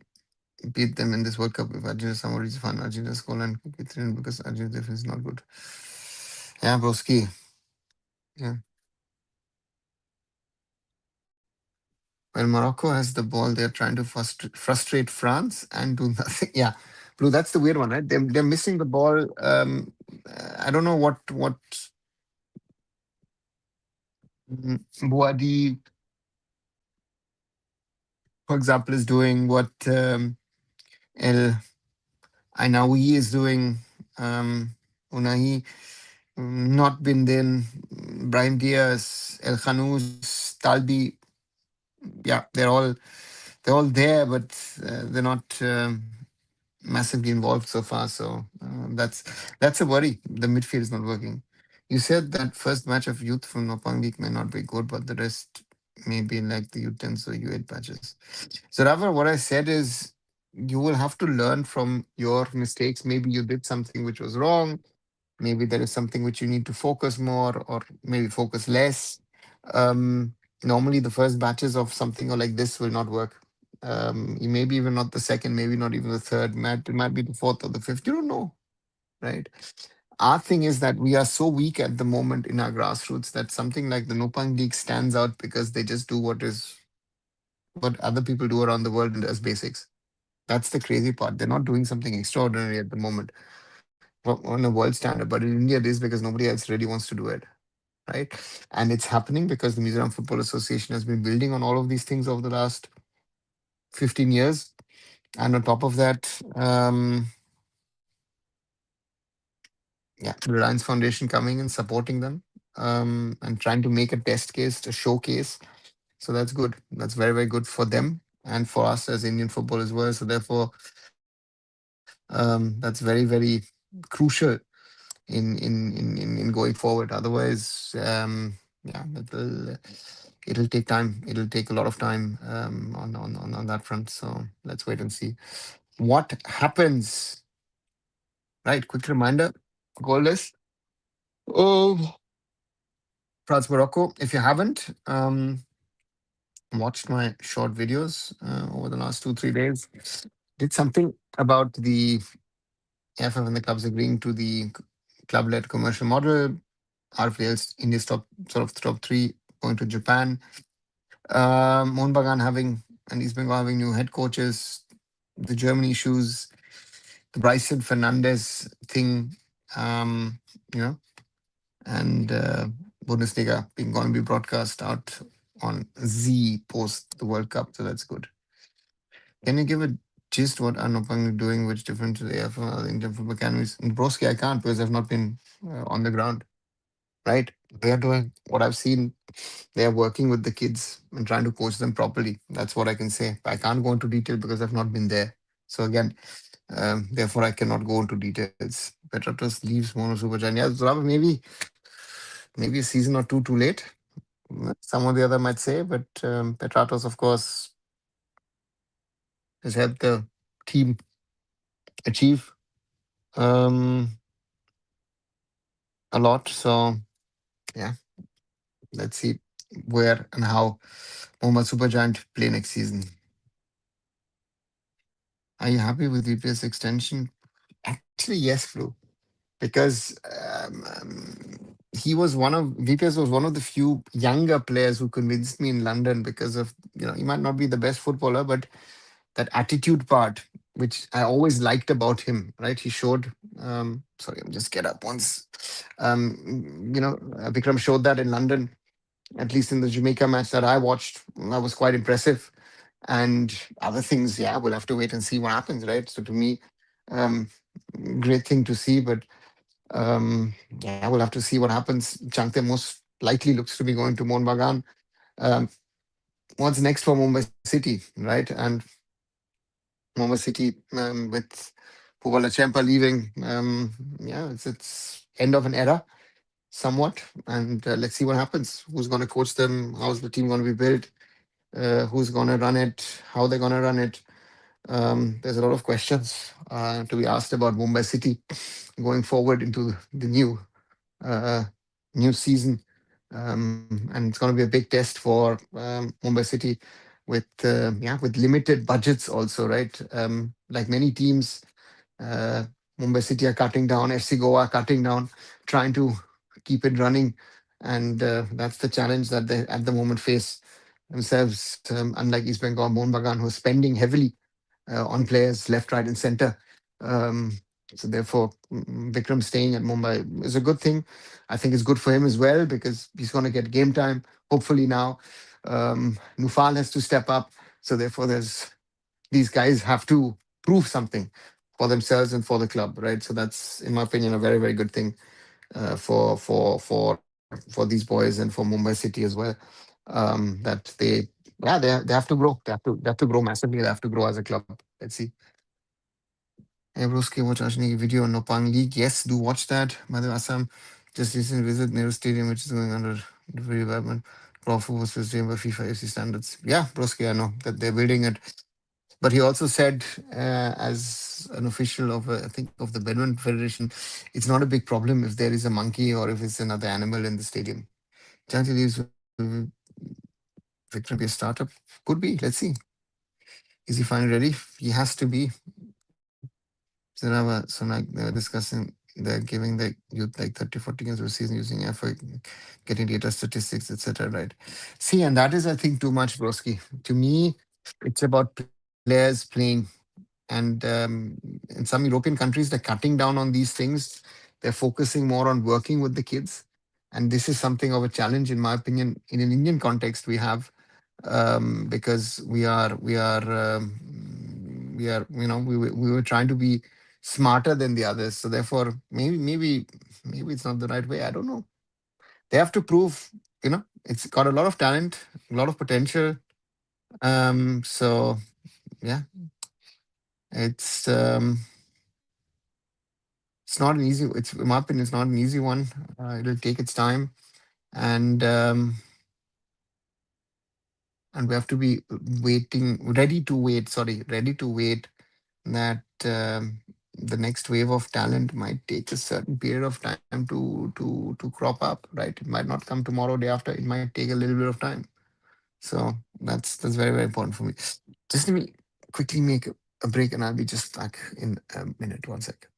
beat them in this World Cup if Argentina somehow reaches fun. Argentina scoreline could be 3 because Argentina defense is not good. Yeah, broski. Yeah. When Morocco has the ball, they're trying to frustrate France and do nothing. Yeah, Blue. That's the weird one, right? They're missing the ball. I don't know what Boadi, for example, is doing. What El Ainaoui is doing. Unahi, not Bin Din, Brahim Diaz, El Khanous, Talbi. Yeah, they're all there, but they're not massively involved so far. So that's a worry. The midfield is not working. You said that first match of youth from Nopang League may not be good, but the rest may be like the U10s or U8 batches. So rather, what I said is you will have to learn from your mistakes. Maybe you did something which was wrong. Maybe there is something which you need to focus more or maybe focus less. Um, Normally, the first batches of something or like this will not work. Maybe even not the second, maybe not even the third. It might be the fourth or the fifth. You don't know, right? Our thing is that we are so weak at the moment in our grassroots that something like the Nopang League stands out because they just do what other people do around the world as basics. That's the crazy part. They're not doing something extraordinary at the moment on a world standard, but in India it is because nobody else really wants to do it, right? And it's happening because the Mizoram Football Association has been building on all of these things over the last 15 years. And on top of that, yeah, the Reliance Foundation coming and supporting them and trying to make a test case, a showcase. So that's good. That's very, very good for them and for us as Indian football as well. So therefore, that's very, very crucial in going forward. Otherwise, yeah, it'll take time. It'll take a lot of time on that front. So let's wait and see what happens. Right. Quick reminder: goal list. Oh, France Morocco. If you haven't watched my short videos over the last 2 3 days, did something about the AFF and the clubs agreeing to the club-led commercial model. RPL's India's top three going to Japan. Mohun Bagan having and East Bengal having new head coaches. The German issues, the Bryson Fernandez thing, um, you know, and Bundesliga being going to be broadcast out on Z post the World Cup. So that's good. Can you give a gist what are Nopang doing which different to the AFL or the Indian Football Academies? In Broski, I can't because I've not been on the ground, right? They're doing what I've seen. They're working with the kids and trying to coach them properly. That's what I can say. I can't go into detail because I've not been there. So again, therefore I cannot go into details. Petratus leaves Mono Super Giant. Yeah, so maybe a season or two too late. Some or the other might say, but Petratos, of course, has helped the team achieve um, a lot. So yeah, let's see where and how Mohammed Supergiant play next season. Are you happy with VPS extension? Actually, yes, Flu, because he was one of VPS was one of the few younger players who convinced me in London because of he might not be the best footballer, but that attitude part. which I always liked about him, right? He showed, sorry, I'm just get up once. Vikram showed that in London, at least in the Jamaica match that I watched. That was quite impressive. And other things, yeah, we'll have to wait and see what happens, right? So to me, um, great thing to see, but yeah, we'll have to see what happens. Changte most likely looks to be going to Mohun Bagan. Um, what's next for Mumbai City, right? And Mumbai City with Puvvala Chempa leaving, yeah, it's end of an era somewhat. And let's see what happens. Who's going to coach them? How's the team going to be built? Who's going to run it? How they're going to run it? There's a lot of questions to be asked about Mumbai City going forward into the uh, new season, and it's going to be a big test for Mumbai City with limited budgets also, right? Like many teams, uh, Mumbai City are cutting down, FC Goa are cutting down, trying to keep it running, and that's the challenge that they at the moment face themselves. Unlike East Bengal, Mohun Bagan, who's spending heavily on players left, right, and center. Um, so therefore, Vikram staying at Mumbai is a good thing. I think it's good for him as well because he's going to get game time. Hopefully now, Nufal has to step up. So therefore, there's these guys have to prove something for themselves and for the club, right? So that's, in my opinion, a very very good thing for these boys and for Mumbai City as well. That they have to grow. They have to grow massively. They have to grow as a club. Let's see. Hey, broski, watch Ashni video on Nopang League. Yes, do watch that. By the way, Assam just recently visit Nehru Stadium, which is going under redevelopment. Profu was resumed by FIFA FC standards. Yeah, broski, I know that they're building it. But he also said, as an official of, I think, of the Bedouin Federation, it's not a big problem if there is a monkey or if it's another animal in the stadium. Chanti leaves Vikram be a startup. Could be. Let's see. Is he finally ready? He has to be. So like they were discussing, they're giving the youth like 30, 40 games per season using effort, getting data statistics, etc. Right. See, and that is, I think, too much, Broski. To me, it's about players playing. And in some European countries, they're cutting down on these things. They're focusing more on working with the kids. And this is something of a challenge, in my opinion. In an Indian context, we have because we were trying to be smarter than the others. So therefore, maybe it's not the right way. I don't know. They have to prove. It's got a lot of talent, a lot of potential. So yeah, it's um, it's not an easy. It's in my opinion, it's not an easy one. It'll take its time, and and we have to be ready to wait. Sorry, ready to wait that the next wave of talent might take a certain period of time to crop up, right? It might not come tomorrow, day after. It might take a little bit of time. So that's very very important for me. Just let me quickly make a break, and I'll be just back in a minute. One sec.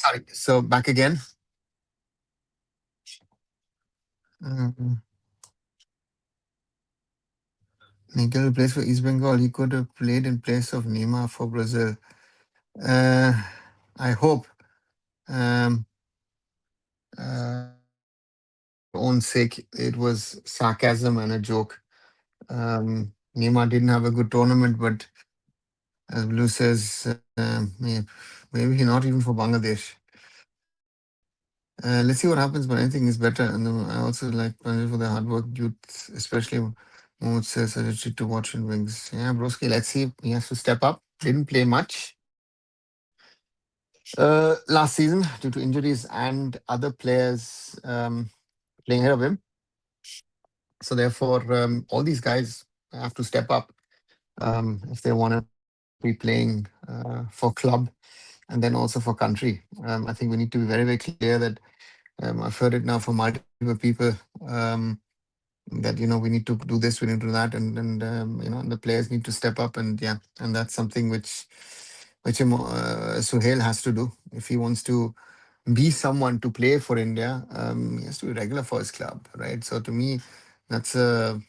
Sorry. So back again. Uh, Miguel plays for East Bengal. He could have played in place of Neymar for Brazil. Uh, I hope, um, for your own sake, it was sarcasm and a joke. Neymar didn't have a good tournament, but as Blue says, maybe not even for Bangladesh. Let's see what happens, but anything is better. And I also like Bangladesh for the hard work, youth, especially Mohamed says, such a treat to watch in wings. Yeah, Broski, let's see. He has to step up. Didn't play much last season due to injuries and other players playing ahead of him. So therefore, all these guys have to step up if they want to be playing for club and then also for country. I think we need to be very, very clear that I've heard it now from multiple people that we need to do this, we need to do that, and the players need to step up, and yeah, and that's something which Suhail has to do if he wants to be someone to play for India. He has to be regular for his club, right? So to me, that's a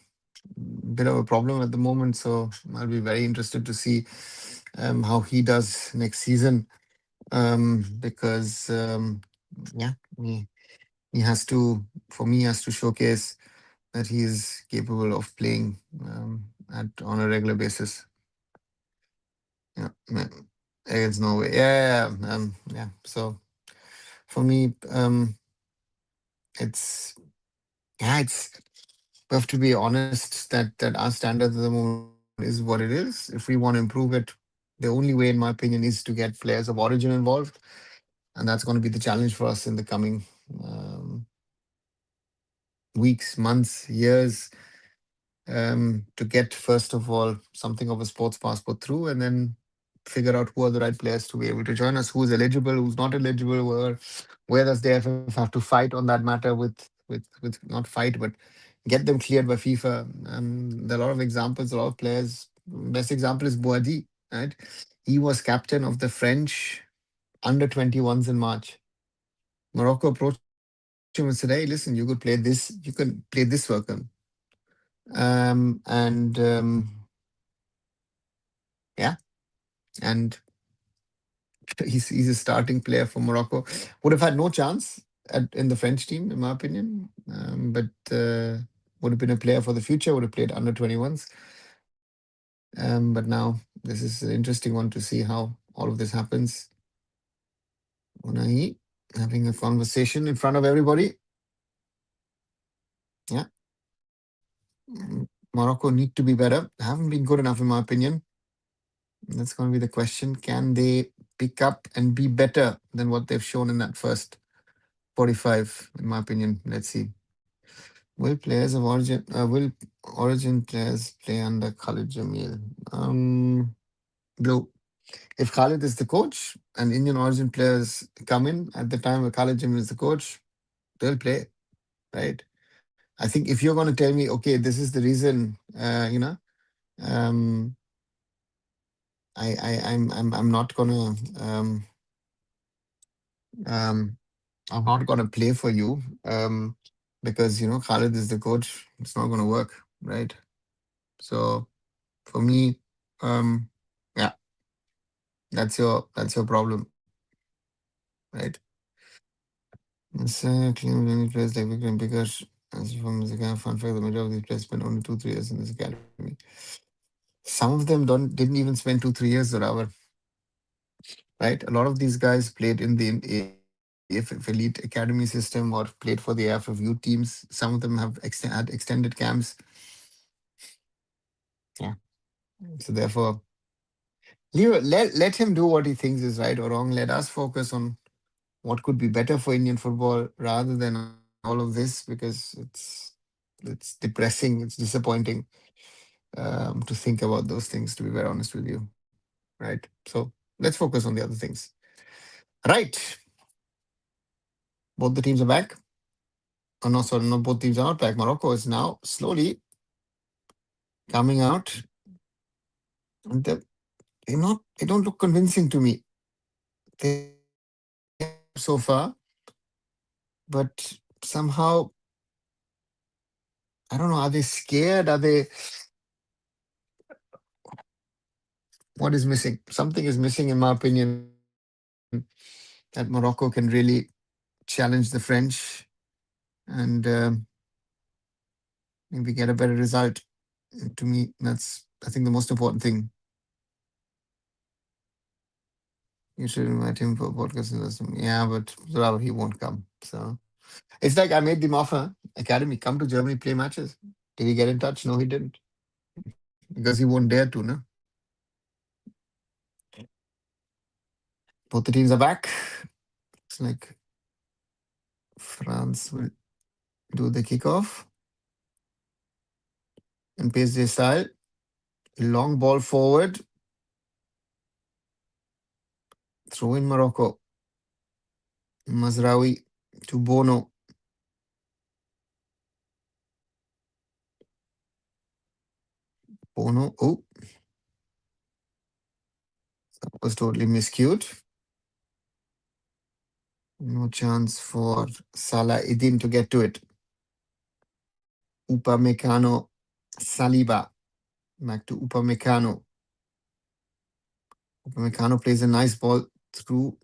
bit of a problem at the moment. So I'll be very interested to see how he does next season, because yeah, he has to, for me, he has to showcase that he is capable of playing at on a regular basis. Yeah, against Norway. Yeah. So for me, it's it's we have to be honest that our standards at the moment is what it is. If we want to improve it, the only way, in my opinion, is to get players of origin involved, and that's going to be the challenge for us in the coming um, weeks, months, years, to get first of all something of a sports passport through, and then figure out who are the right players to be able to join us, who's eligible, who's not eligible, where does the AFF have to fight on that matter with not fight but get them cleared by FIFA. There are a lot of examples, a lot of players. Best example is Boadi, right? He was captain of the French under 21s in March. Morocco approached him and said, "Hey, listen, you could play this. You can play this welcome." And yeah, and he's a starting player for Morocco. Would have had no chance in the French team, in my opinion. But would have been a player for the future. Would have played under 21s. But now this is an interesting one to see how all of this happens. Unai having a conversation in front of everybody. Yeah, Morocco need to be better. Haven't been good enough, in my opinion. That's going to be the question. Can they pick up and be better than what they've shown in that first 45, in my opinion? Let's see. Will Origin players play under Khalid Jamil? Blue. If Khalid is the coach and Indian Origin players come in at the time where Khalid Jamil is the coach, they'll play, right? I think if you're going to tell me, okay, this is the reason, um, I'm not gonna um, I'm not gonna play for you, because Khalid is the coach. It's not gonna work, right? So for me, um, yeah, that's your problem, right? It's clean many players like Vikram because as from the kind of fun fact, the majority of these players spent only 2-3 years in this academy. Some of them don't didn't even spend 2-3 years or hour, right? A lot of these guys played in the AF elite academy system or played for the AFF youth teams. Some of them have had extended camps. Yeah. So therefore, let him do what he thinks is right or wrong. Let us focus on what could be better for Indian football rather than all of this, because it's depressing, it's disappointing to think about those things. To be very honest with you, right? So let's focus on the other things. Right, both the teams are back. Oh no, sorry, not both teams are not back. Morocco is now slowly coming out. And they don't look convincing to me. They are so far, but somehow, I don't know, are they scared? Are they, what is missing? Something is missing, in my opinion, that Morocco can really challenge the French and maybe get a better result. To me, that's, I think, the most important thing. You should invite him for a podcast. Yeah, but Zorav, he won't come. So it's like I made him offer, Academy, come to Germany, play matches. Did he get in touch? No, he didn't. Because he won't dare to, no? Both the teams are back. Looks like France will do the kickoff and pace their style. Long ball forward. Throw in Morocco. Mazraoui to Bono. Bono. Oh, that was totally miscued. No chance for Salah Idin to get to it. Upamecano, Saliba. Back to Upamecano. Upamecano plays a nice ball through.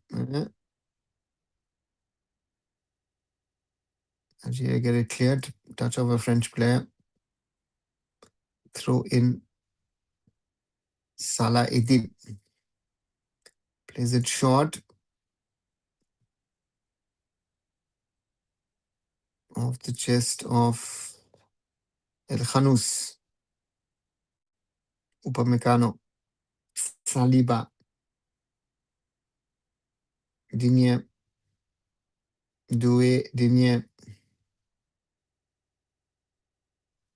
Algeria get it cleared. Touch of a French player. Throw in Salah Idin. Plays it short. Off the chest of El Khanous. Upamecano. Saliba. Digne. Doué. Digne.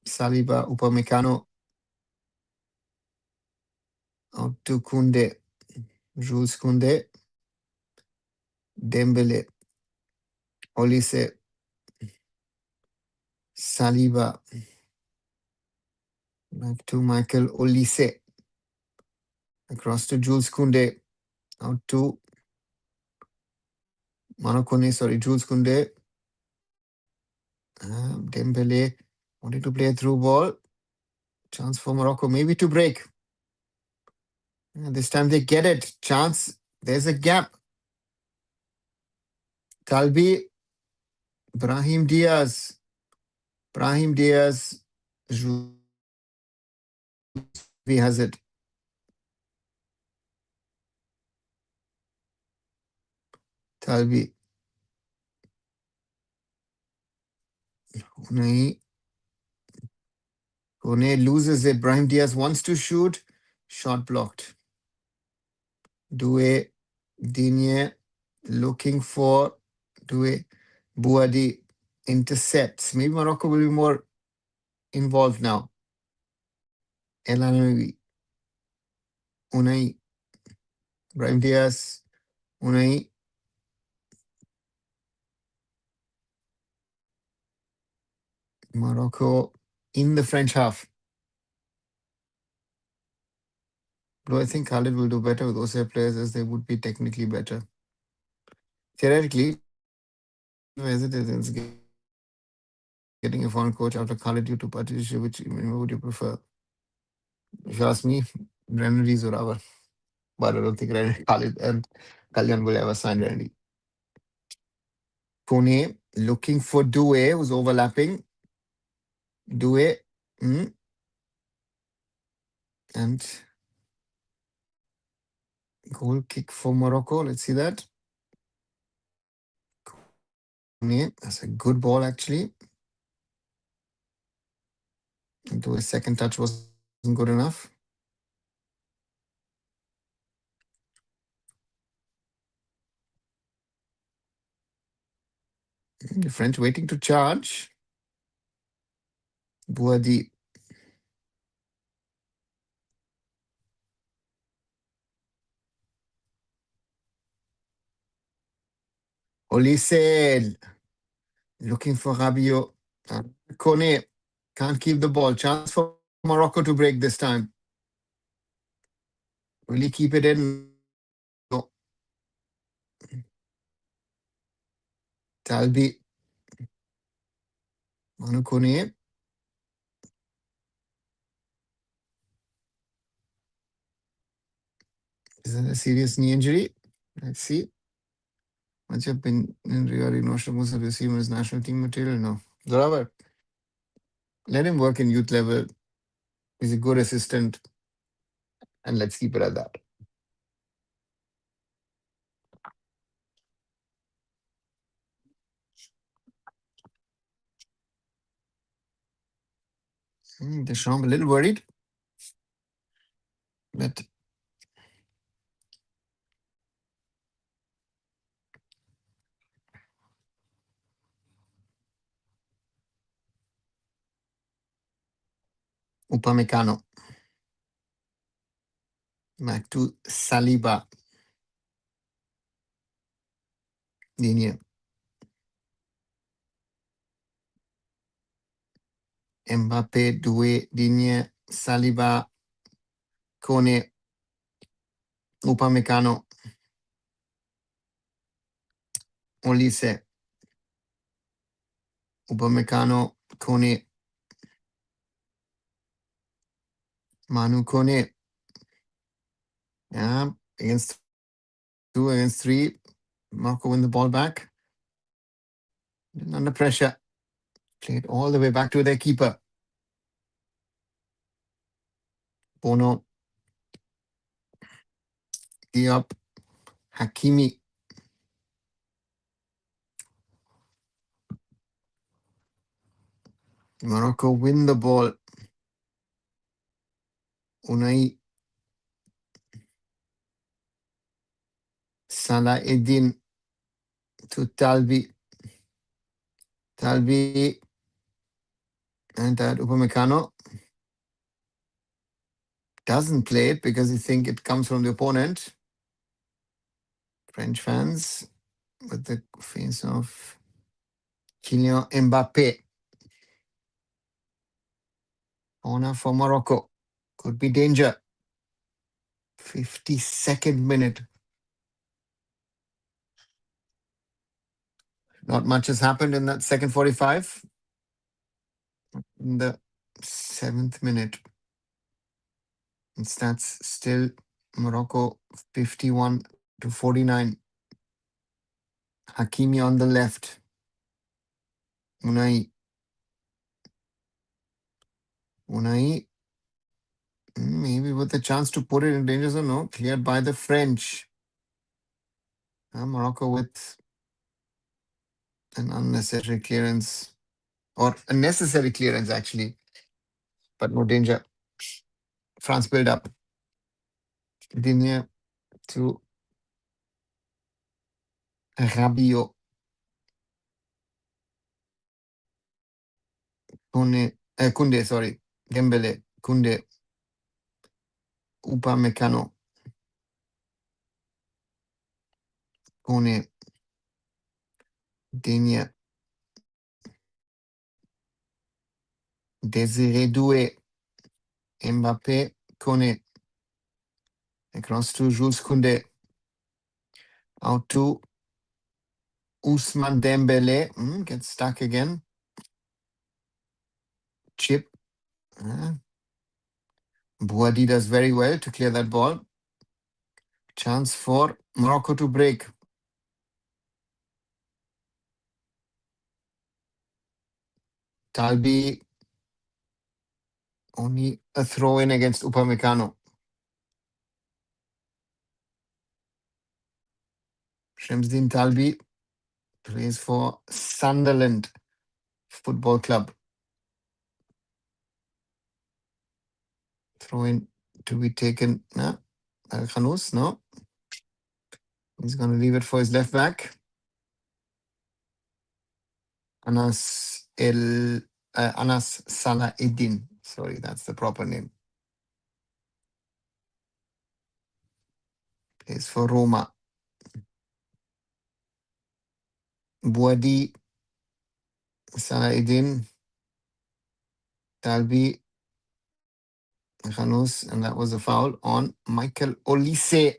Saliba. Upamecano. Out to Koundé. Jules Koundé. Dembele. Olise. Saliba. Back to Michael Olise. Across to Jules Koundé. Out to Jules Koundé. Dembele wanted to play a through ball. Chance for Morocco, maybe to break. This time they get it. Chance. There's a gap. Talbi. Brahim Diaz. Brahim Diaz. He has it. Talbi. Nahi. Kone loses it. Brahim Diaz wants to shoot. Shot blocked. Doué. Digne. Looking for Doué. Bouadi intercepts. Maybe Morocco will be more involved now. El Anawi. Unai. Brahim Diaz. Unai. Morocco in the French half. Do I think Khalid will do better with those players as they would be technically better? Theoretically, no hesitance getting a foreign coach after Khalid due to participation, which would you prefer? If you ask me, Rennery or Zorawa. But I don't think Khalid and Kalyan will ever sign Rennery. Kone looking for Doué, who's overlapping. Doué. And goal kick for Morocco. Let's see that. That's a good ball, actually. Though his second touch wasn't good enough. The French waiting to charge. Bouadi. Olise. Looking for Rabiot. Kone can't keep the ball. Chance for Morocco to break this time. Will he keep it in? No. Talbi. Manu Kone. Is that a serious knee injury? Let's see. Much have been in regarding Nosham Musa receiver as national team material? No. Zoravar, let him work in youth level. He's a good assistant. And let's keep it at that. Deschamps a little worried. But Upamecano. Back to Saliba. Digne. Mbappe, Doué, Digne, Saliba, Kone, Upamecano, Olise, Upamecano, Kone, Manu Kone. Yeah, against 2, against 3. Morocco win the ball back. Under pressure. Played all the way back to their keeper. Bono. Diop. Hakimi. Morocco win the ball. Unai. Salah Eddin to Talbi. Talbi. And that Upamecano doesn't play it because he think it comes from the opponent. French fans with the face of Kylian Mbappe. Corner for Morocco. Could be danger. 52nd minute. Not much has happened in that second 45. In the 7th minute. And stats still Morocco 51-49. Hakimi on the left. Unai. Maybe with a chance to put it in danger zone. No, cleared by the French. Morocco with an unnecessary clearance. Or a necessary clearance, actually. But no danger. France build up. Digne to Rabiot. Kunde, sorry. Dembele. Kunde. Upamecano. Kone. Digne. Désiré Doué. Mbappé. Kone. Across to Jules Koundé. Out to Ousmane Dembele. Gets stuck again. Chip. Bouhaddi does very well to clear that ball. Chance for Morocco to break. Talbi. Only a throw in against Upamecano. Shamsdin Talbi plays for Sunderland Football Club. Throw in to be taken. Al Khanous, no. He's going to leave it for his left back. Anas Salah Eddin. Sorry, that's the proper name. Plays for Roma. Bouhaddi, Salah Eddin, Talbi, Khanous, and that was a foul on Michael Olise.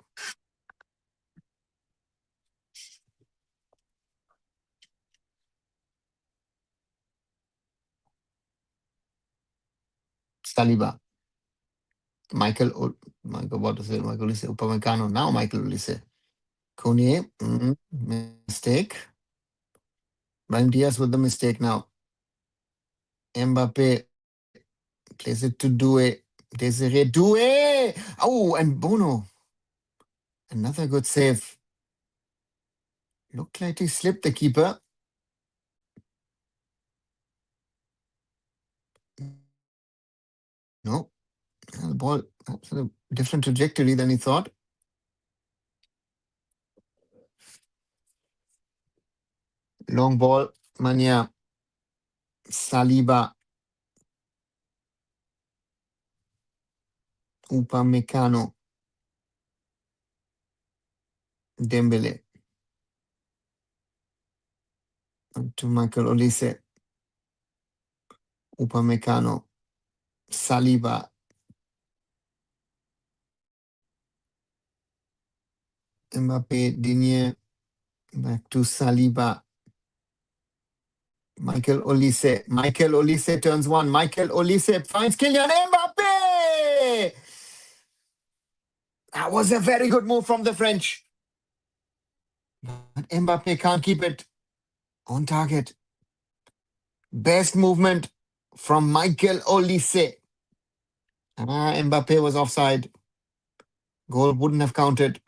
Saliba. Michael, what is it? Michael Olise, Upamecano. Now Michael Olise. Kone, mistake. Brahim Diaz with the mistake now. Mbappe plays it to Doué. Desiree Doué! Oh, and Bono. Another good save. Looked like he slipped the keeper. No. The ball has a different trajectory than he thought. Long ball. Mania. Saliba. Upamecano. Dembele. To Michael Olise. Upamecano. Saliba. Mbappe. Digne. Back to Saliba. Michael Olise. Michael Olise turns one. Michael Olise finds Kylian Mbappe! That was a very good move from the French. But Mbappe can't keep it on target. Best movement from Michael Olise. Mbappe was offside. Goal wouldn't have counted.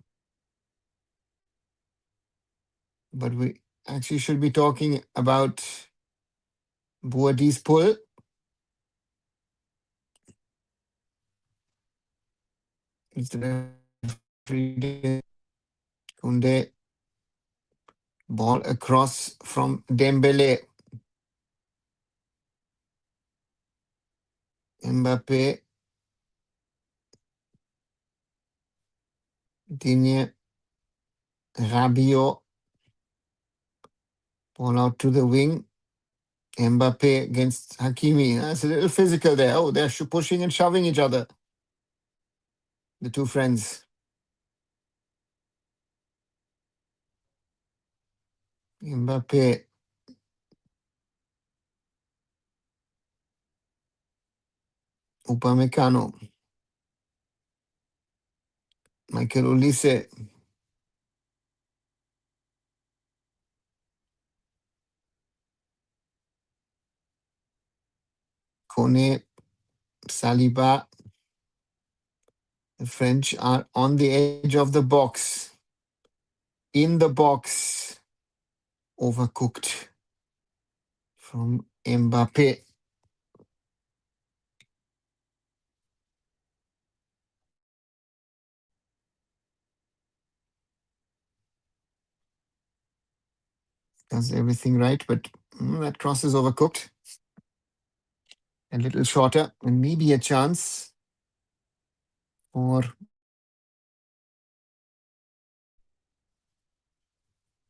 But we actually should be talking about Boadi's pull. It's the referee. Koundé. Ball across from Dembele. Mbappe. Digne. Rabiot. Ball out to the wing. Mbappe against Hakimi. It's a little physical there. Oh, they're pushing and shoving each other. The two friends. Mbappe. Upamecano. Michael Olise. Kone. Saliba. The French are on the edge of the box. In the box. Overcooked from Mbappe. Does everything right, but that cross is overcooked. A little shorter, and maybe a chance for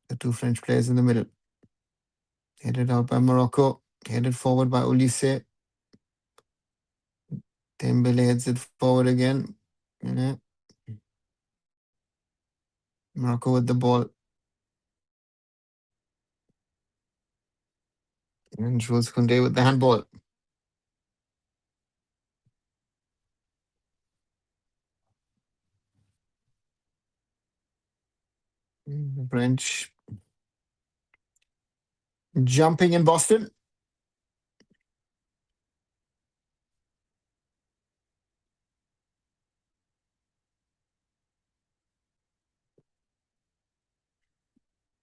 the two French players in the middle. Headed out by Morocco. Headed forward by Olise. Dembele heads it forward again. Morocco with the ball. And Jules Koundé with the handball. The French jumping in Boston.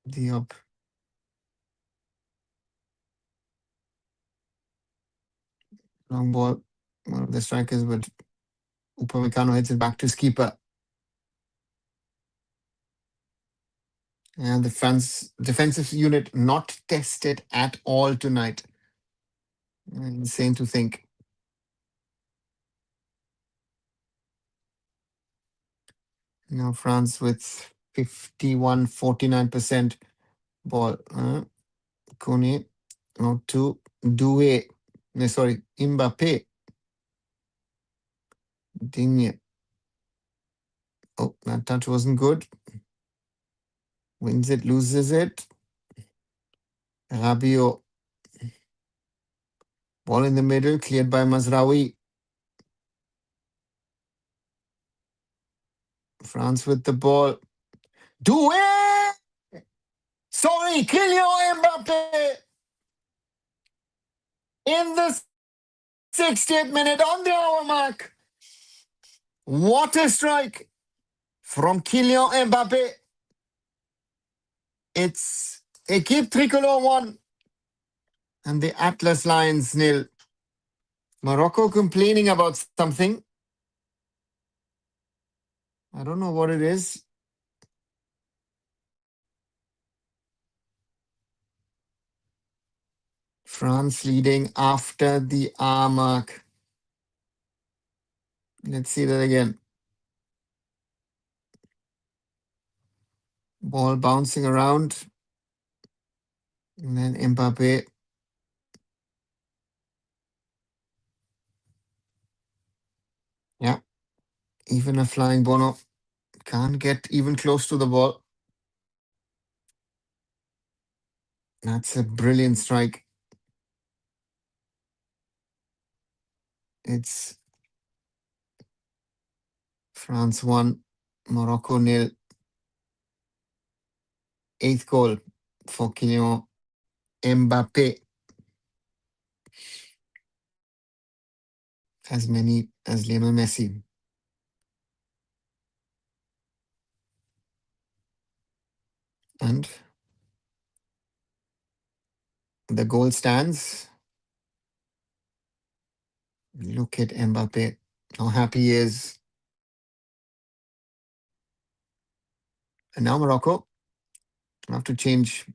Diop. Long ball. One of the strikers, but Upamecano heads it back to his keeper. And the France defensive unit not tested at all tonight. Insane to think. Now France with 51-49% ball. Kone out to Doué. No, sorry, Mbappe. Digne. Oh, that touch wasn't good. Wins it, loses it. Rabiot. Ball in the middle, cleared by Mazraoui. France with the ball. Do it! Sorry, Kylian Mbappe in the 60th minute on the hour mark. What a strike from Kylian Mbappe. It's Équipe Tricolore 1 and the Atlas Lions 0. Morocco complaining about something. I don't know what it is. France leading after the hour mark. Let's see that again. Ball bouncing around. And then Mbappe. Yeah. Even a flying Bono can't get even close to the ball. That's a brilliant strike. It's France 1, Morocco 0. 8th goal for Kylian Mbappe. As many as Lionel Messi. And the goal stands. Look at Mbappe, how happy he is. And now Morocco have to change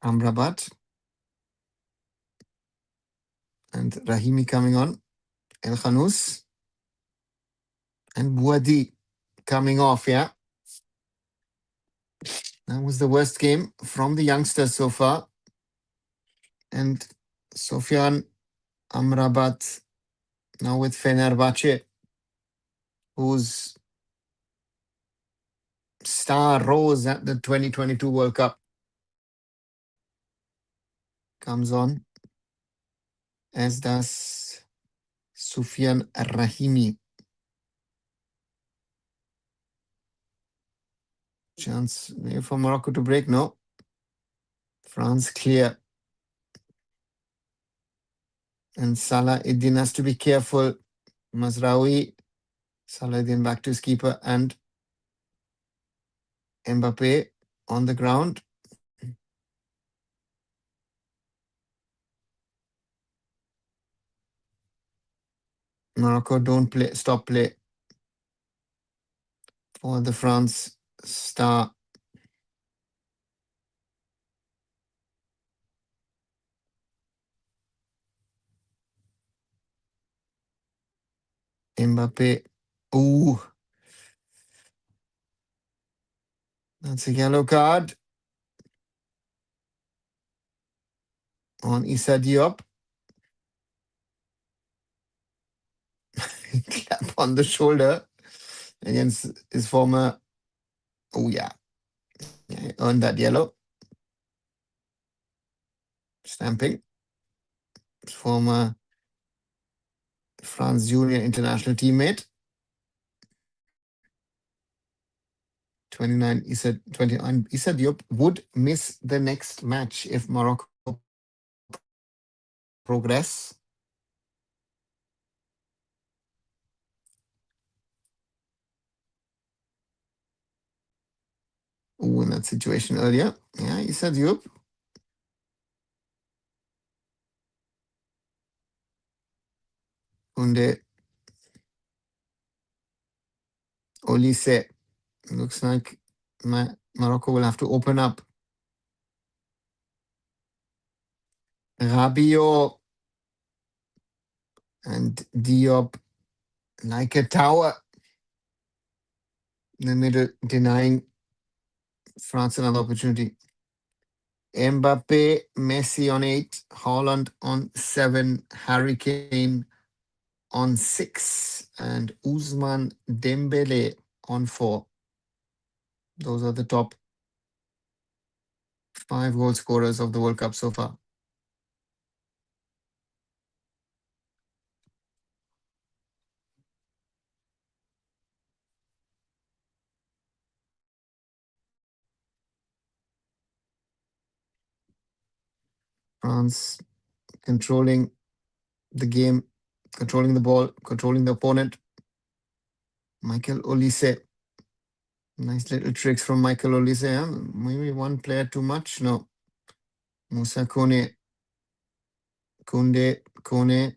Amrabat. And Rahimi coming on. El Khanous. And Bouadi coming off, yeah. That was the worst game from the youngsters so far. And Sofian Amrabat now with Fenerbahce, whose star rose at the 2022 World Cup, comes on, as does Soufiane Rahimi. Chance maybe for Morocco to break. No. France clear. And Salah Eddin has to be careful. Mazraoui. Salah Eddin back to his keeper. And Mbappe on the ground. Morocco don't play, stop play for the France star. Mbappe. Ooh. That's a yellow card on Issa Diop. Clap on the shoulder against his former. Oh, yeah. He earned that yellow. Stamping. Former France junior international teammate. 29 Issa Diop would miss the next match if Morocco progress. Ooh, in that situation earlier. Yeah, Issa Diop. Kunde Olise. Looks like Morocco will have to open up. Rabiot and Diop like a tower in the middle, denying France another opportunity. Mbappe, Messi on 8, Haaland on 7, Harry Kane on 6, and Ousmane Dembele on 4. Those are the top 5 goal scorers of the World Cup so far. France controlling the game, controlling the ball, controlling the opponent. Michael Olise. Nice little tricks from Michael Olise. Huh? Maybe one player too much. No. Musa Kone. Kone.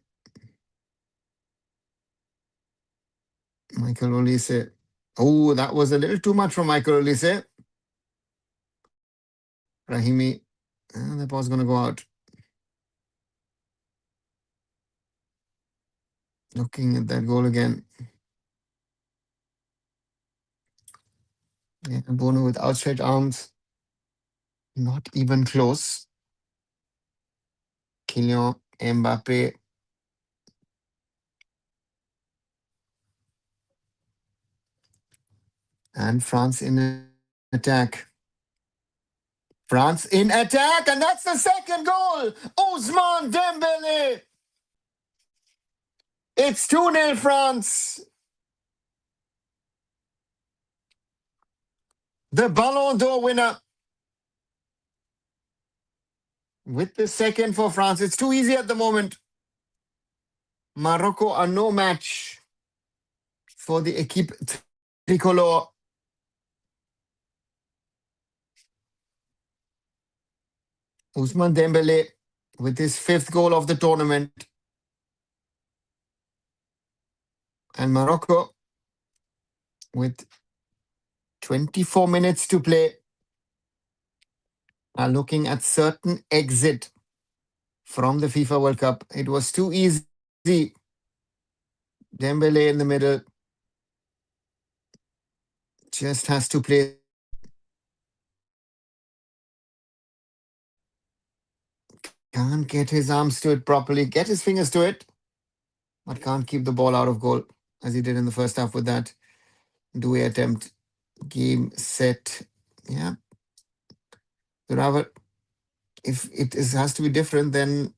Michael Olise. Oh, that was a little too much from Michael Olise. Rahimi. The ball's going to go out. Looking at that goal again. Yeah, Bono with outstretched arms. Not even close. Kylian Mbappe. And France in attack. France in attack, and that's the second goal. Ousmane Dembele. It's 2-0 France. The Ballon d'Or winner. With the second for France. It's too easy at the moment. Morocco are no match for the Equipe Tricolore. Ousmane Dembele with his fifth goal of the tournament. And Morocco with 24 minutes to play are looking at certain exit from the FIFA World Cup. It was too easy. Dembele in the middle just has to play. Can't get his arms to it properly, get his fingers to it, but can't keep the ball out of goal as he did in the first half with that Doué attempt. Game, set. Yeah. If it has to be different, then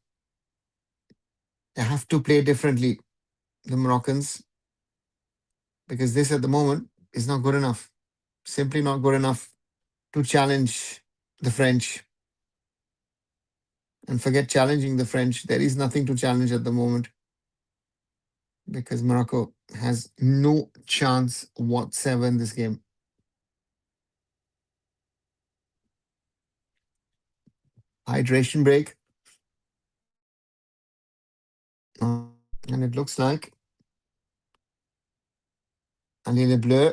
they have to play differently, the Moroccans, because this at the moment is not good enough. Simply not good enough to challenge the French. And forget challenging the French. There is nothing to challenge at the moment because Morocco has no chance whatsoever in this game. Hydration break. And it looks like Ali Le Bleu,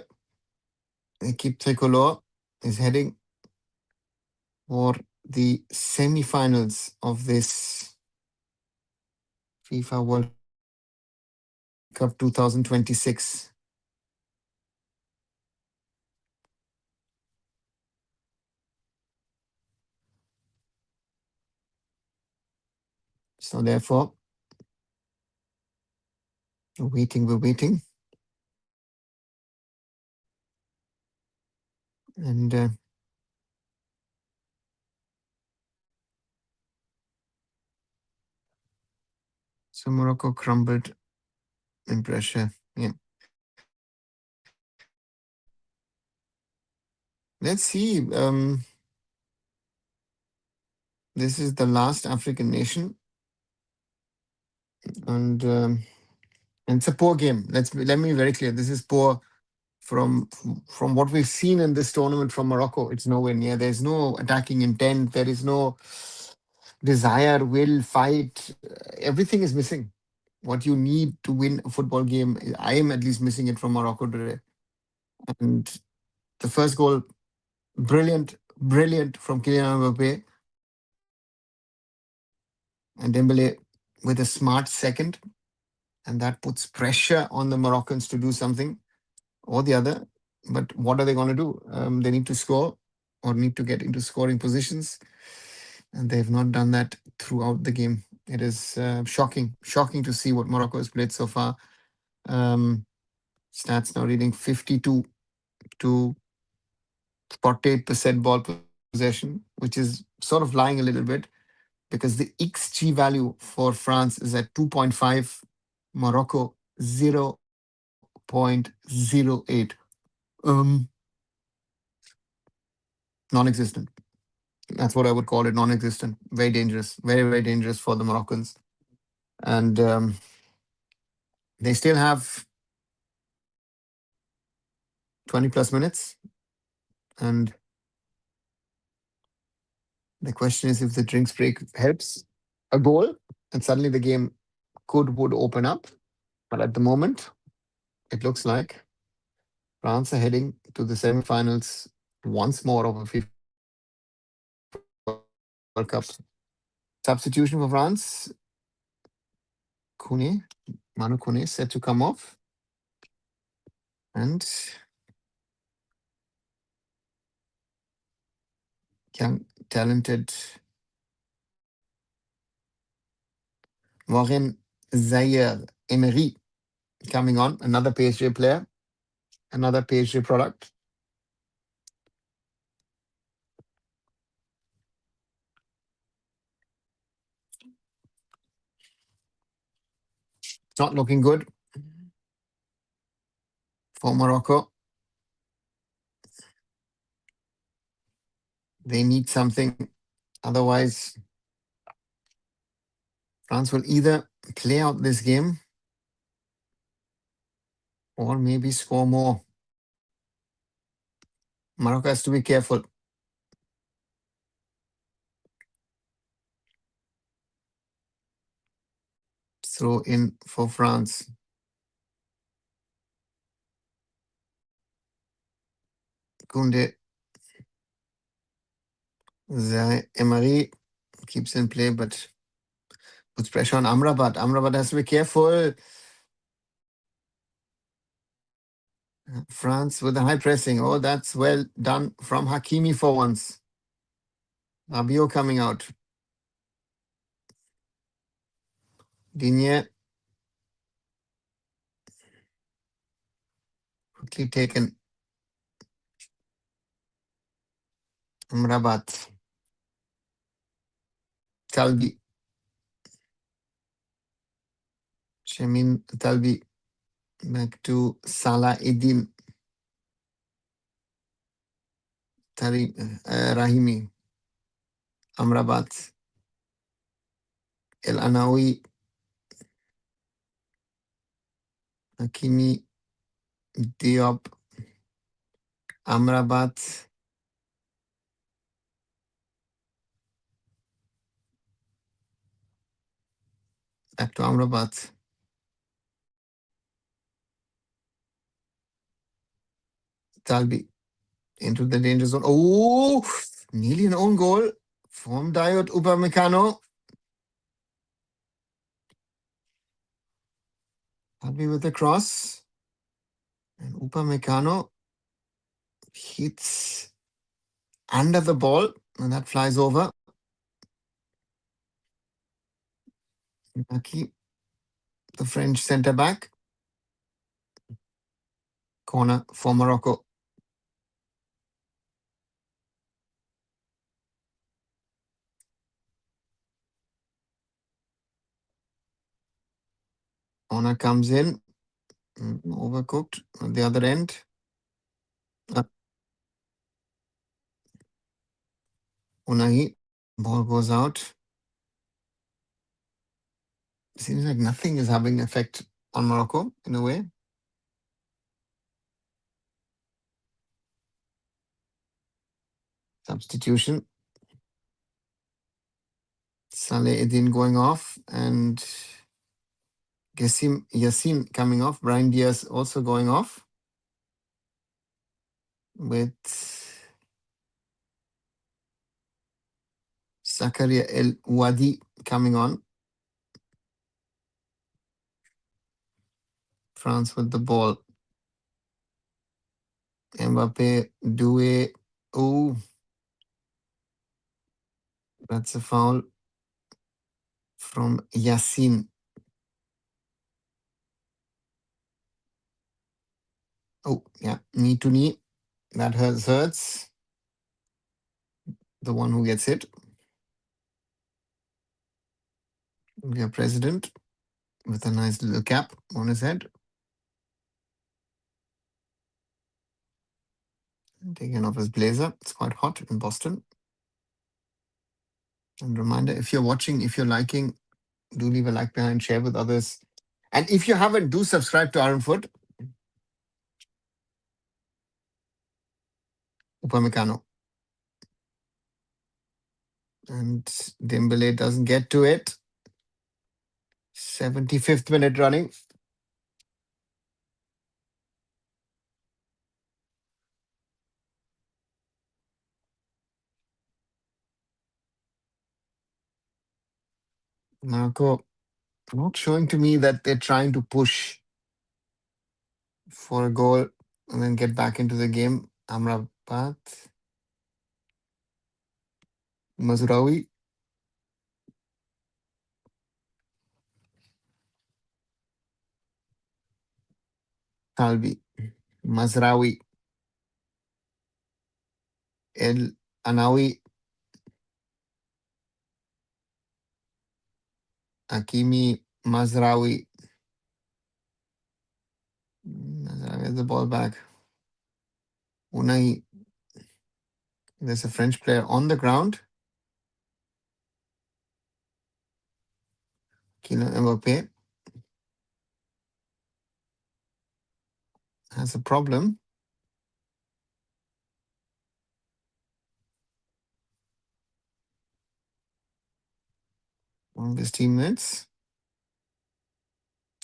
Equipe Tricolore, is heading for the semi-finals of this FIFA World Cup 2026. So therefore, we're waiting. And so Morocco crumbled in pressure. Yeah. Let's see. This is the last African nation, and it's a poor game. Let me be very clear. This is poor from what we've seen in this tournament from Morocco. It's nowhere near. There's no attacking intent. There is no desire, will, fight. Everything is missing. What you need to win a football game, I am at least missing it from Morocco today. And the first goal, brilliant from Kylian Mbappe. And Dembele with a smart second. And that puts pressure on the Moroccans to do something or the other. But what are they going to do? They need to score or need to get into scoring positions. And they have not done that throughout the game. It is shocking to see what Morocco has played so far. Stats now reading 52 to 48% ball possession, which is sort of lying a little bit because the XG value for France is at 2.5, Morocco 0.08. Non-existent. That's what I would call it, non-existent. Very dangerous, very, very dangerous for the Moroccans. And they still have 20 plus minutes. And the question is if the drinks break helps a goal, and suddenly the game would open up. But at the moment, it looks like France are heading to the semifinals once more of a FIFA World Cup. Substitution for France, Kone, Manu Kone set to come off. And young, talented Warren Zaire Emery coming on, another PSG player, another PSG product. It's not looking good for Morocco. They need something. Otherwise, France will either play out this game or maybe score more. Morocco has to be careful. Throw in for France. Koundé. Emery keeps in play, but puts pressure on Amrabat. Amrabat has to be careful. France with the high pressing. Oh, that's well done from Hakimi for once. Rabiot coming out. Digne. Quickly taken. Amrabat. Talbi. Shemin Talbi. Back to Salah Eddin. Rahimi. Amrabat. El Anawi. Hakimi. Diop. Amrabat. Back to Amrabat. Talbi. Into the danger zone. Oh, nearly an own goal from Dayot Upamecano. Talbi with the cross. And Upamecano hits under the ball, and that flies over. Naki, the French centre back. Corner for Morocco. Corner comes in. Overcooked on the other end. Unai. Ball goes out. Seems like nothing is having effect on Morocco in a way. Substitution. Saleh Eddin going off and Yassin coming off. Brian Diaz also going off. With Zakaria El Wadi coming on. France with the ball. Mbappe, Doué. Oh, that's a foul from Yassin. Oh, yeah, knee to knee. That hurts. The one who gets hit. We have President with a nice little cap on his head. Taking off his blazer. It's quite hot in Boston. And reminder, if you're watching, if you're liking, do leave a like behind, share with others. And if you haven't, do subscribe to Arunfoot. Upamecano. And Dembele doesn't get to it. 75th minute running. Morocco not showing to me that they're trying to push for a goal and then get back into the game. Amrabat. Mazraoui. Talbi. Mazraoui. El Anawi. Hakimi. Mazraoui. Mazraoui has the ball back. Unai. There's a French player on the ground. Kylian Mbappe has a problem. One of his teammates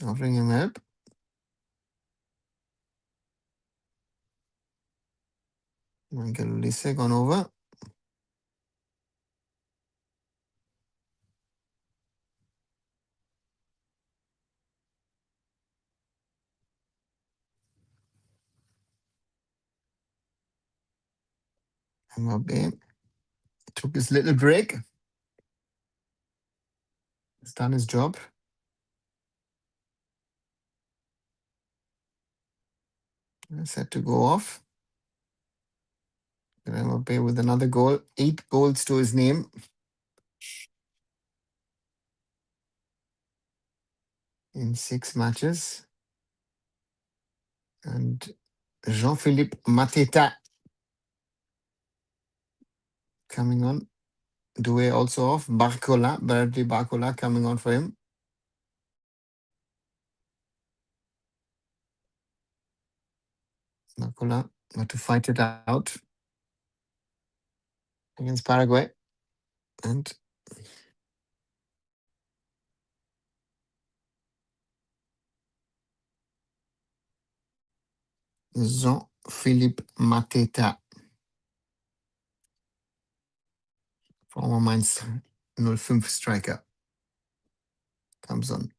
offering him help. Michael Olise gone over. Mbappe took his little break. He's done his job. Set to go off. Mbappe with another goal. 8 goals to his name. In 6 matches. And Jean-Philippe Mateta coming on. Doué also off. Bradley Barcola coming on for him. Barcola got to fight it out against Paraguay. And Jean-Philippe Mateta, former Mainz 05 striker, comes on.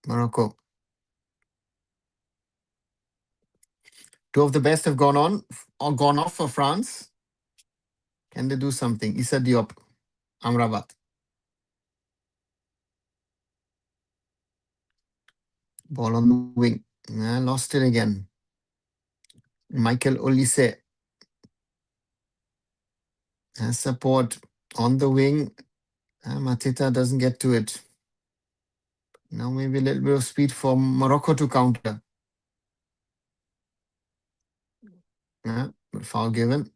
Morocco. 2 of the best have gone on or gone off for France. Can they do something? Issa Diop, Amrabat. Ball on the wing. Lost it again. Michael Olise has support on the wing. Mateta doesn't get to it. Now maybe a little bit of speed for Morocco to counter. But foul given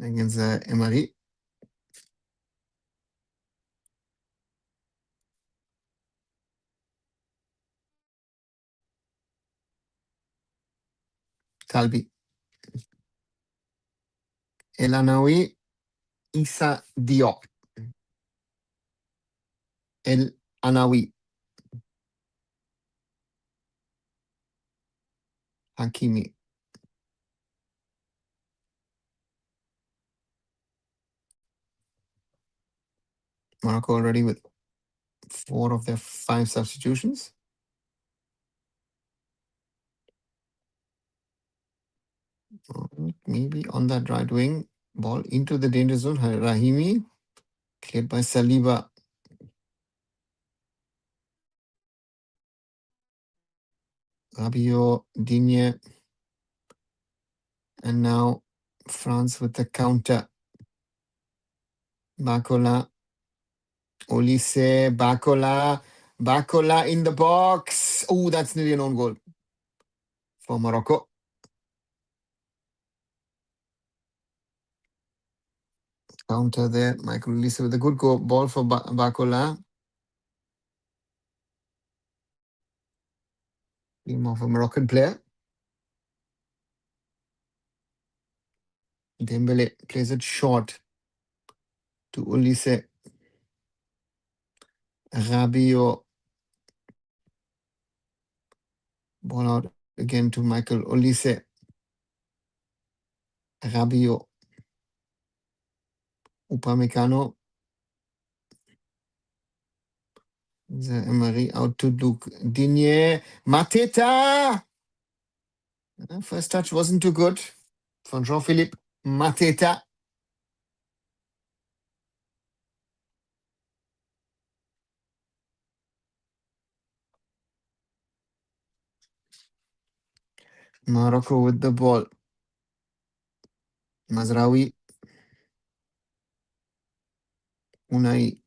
against Emery. Talbi. El Anawi. Issa Diop. El Anawi. Hakimi. Morocco already with 4 of their 5 substitutions. Maybe on that right wing. Ball into the danger zone. Rahimi. Cleared by Saliba. Rabiot, Digne. And now France with the counter. Barcola. Olise. Barcola. Barcola in the box. Oh, that's nearly an own goal for Morocco. Counter there. Michael Lisa with a good ball for Bakola. Team of a Moroccan player. Dembele plays it short to Ulisse. Rabiot. Ball out again to Michael Olise. Rabiot. Upamecano. Emery out to Luke Digne. Mateta! First touch wasn't too good from Jean-Philippe Mateta. Morocco with the ball. Mazraoui. Unai.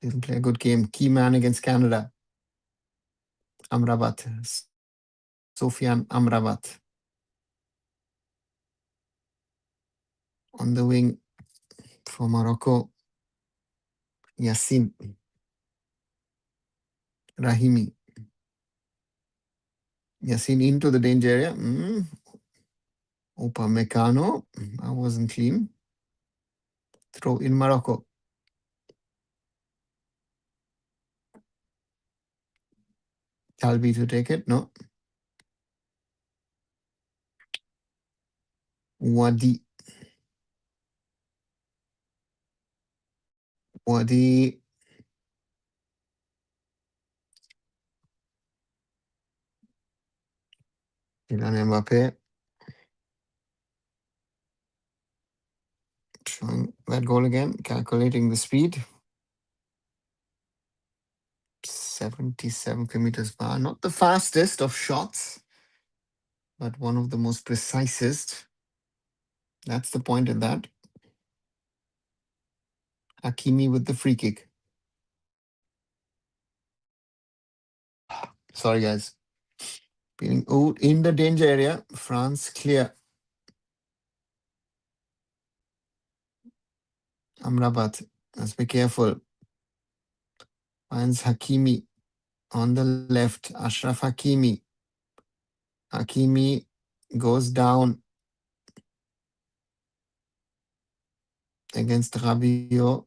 Didn't play a good game. Key man against Canada. Amrabat. Sofiane Amrabat. On the wing for Morocco. Yassin. Rahimi. Yassin into the danger area. Upamecano. That wasn't clean. Throw in Morocco. Talbi to take it. No. Wadi. Kylian Mbappe. Showing that goal again. Calculating the speed. 77 kilometers per hour. Not the fastest of shots, but one of the most precisest. That's the point of that. Hakimi with the free kick. Sorry, guys. Being out in the danger area. France clear. Amrabat. Let's be careful. Finds Hakimi on the left. Ashraf Hakimi. Hakimi goes down against Rabiot.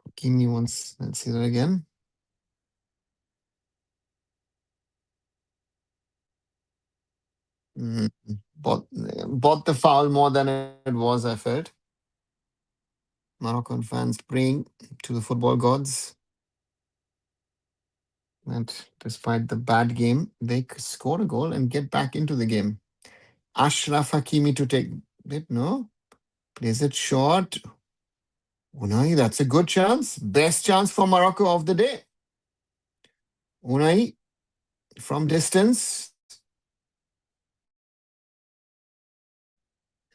Hakimi once. Let's see that again. Bought the foul more than it was, I felt. Moroccan fans praying to the football gods that despite the bad game, they could score a goal and get back into the game. Ashraf Hakimi to take it, no? Plays it short. Unai, that's a good chance. Best chance for Morocco of the day. Unai from distance.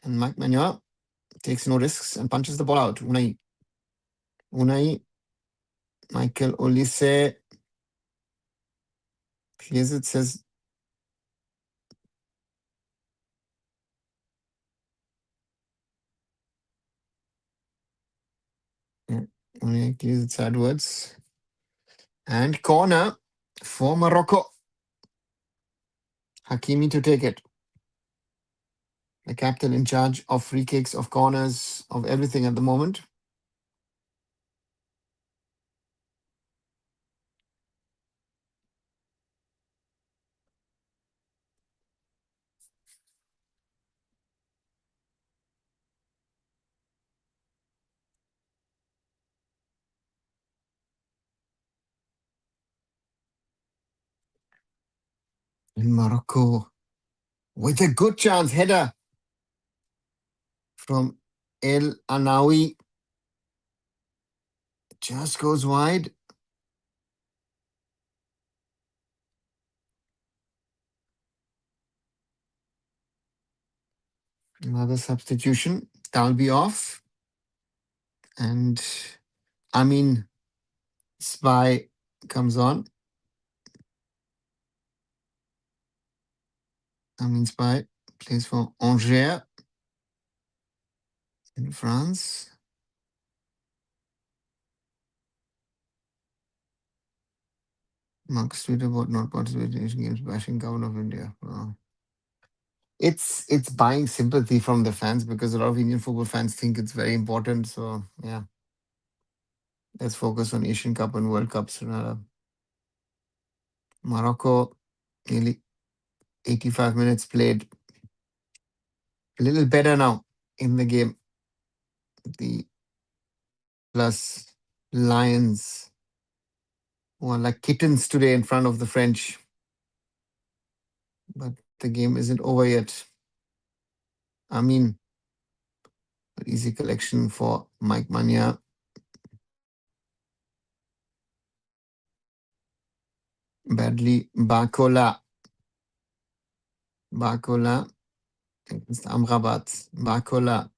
And Mike Manuel takes no risks and punches the ball out. Unai. Michael Olise clears it, says Unai clears it sidewards. And corner for Morocco. Hakimi to take it. The captain in charge of free kicks, of corners, of everything at the moment. In Morocco with a good chance. Header from El Anawi. Just goes wide. Another substitution. Talbi off. And Amin Spy comes on. Amin Spy plays for Angers in France. Marks tweet about not participating in Asian Games, bashing government of India. Wow. It's buying sympathy from the fans because a lot of Indian football fans think it's very important. So yeah, let's focus on Asian Cup and World Cups. Morocco, nearly 85 minutes played. A little better now in the game. The plus Lions, who are like kittens today in front of the French. But the game isn't over yet. I mean, easy collection for Mike Mania. Badly Bakola. Bakola against Amrabat. Bakola.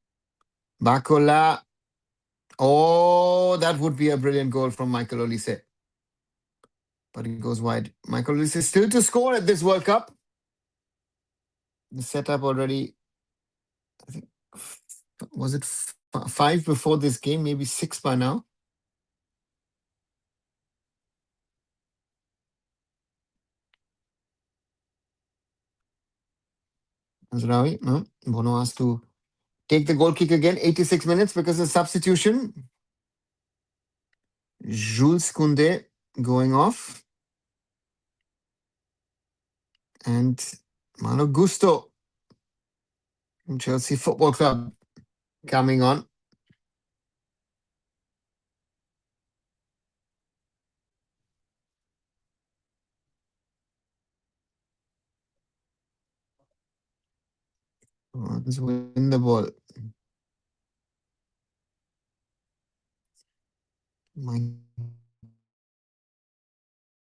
Bakola. Oh, that would be a brilliant goal from Michael Olise. But it goes wide. Michael Olise still to score at this World Cup. The setup already, I think, was it 5 before this game? Maybe 6 by now. Azraoui, no. Bono has to take the goal kick again. 86 minutes because of substitution. Jules Koundé going off. And Malo Gusto from Chelsea Football Club coming on. Let's win the ball.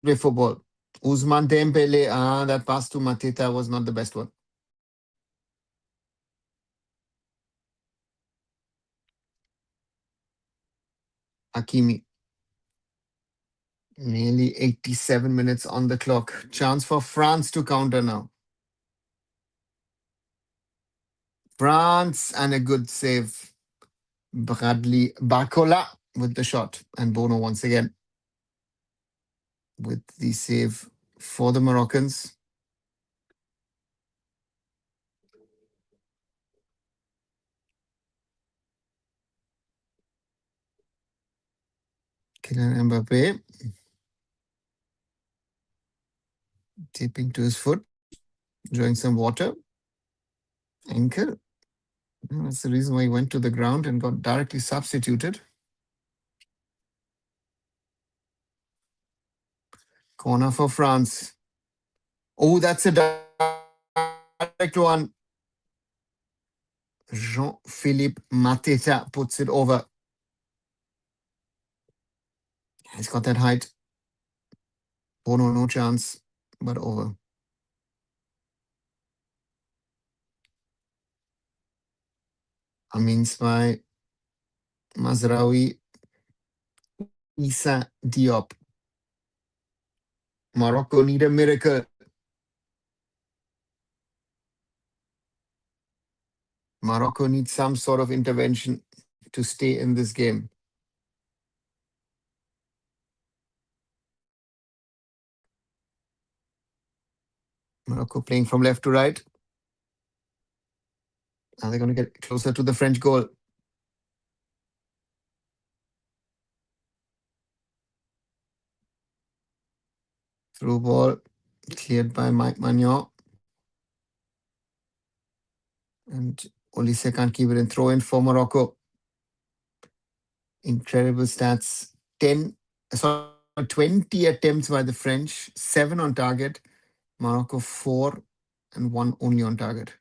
Play football. Ousmane Dembele. That pass to Mateta was not the best one. Hakimi. Nearly 87 minutes on the clock. Chance for France to counter now. France and a good save. Bradley Barcola with the shot. And Bono once again with the save for the Moroccans. Kylian Mbappe taping to his foot, enjoying some water. Ankle. That's the reason why he went to the ground and got directly substituted. Corner for France. Oh, that's a direct one. Jean-Philippe Mateta puts it over. He's got that height. Bono, no chance, but over. Amin by Mazraoui. Issa Diop. Morocco need a miracle. Morocco needs some sort of intervention to stay in this game. Morocco playing from left to right. Are they going to get closer to the French goal? Through ball cleared by Mike Magnon. And Olise can't keep it in. Throw in for Morocco. Incredible stats. 20 attempts by the French, 7 on target. Morocco 4 and 1 only on target.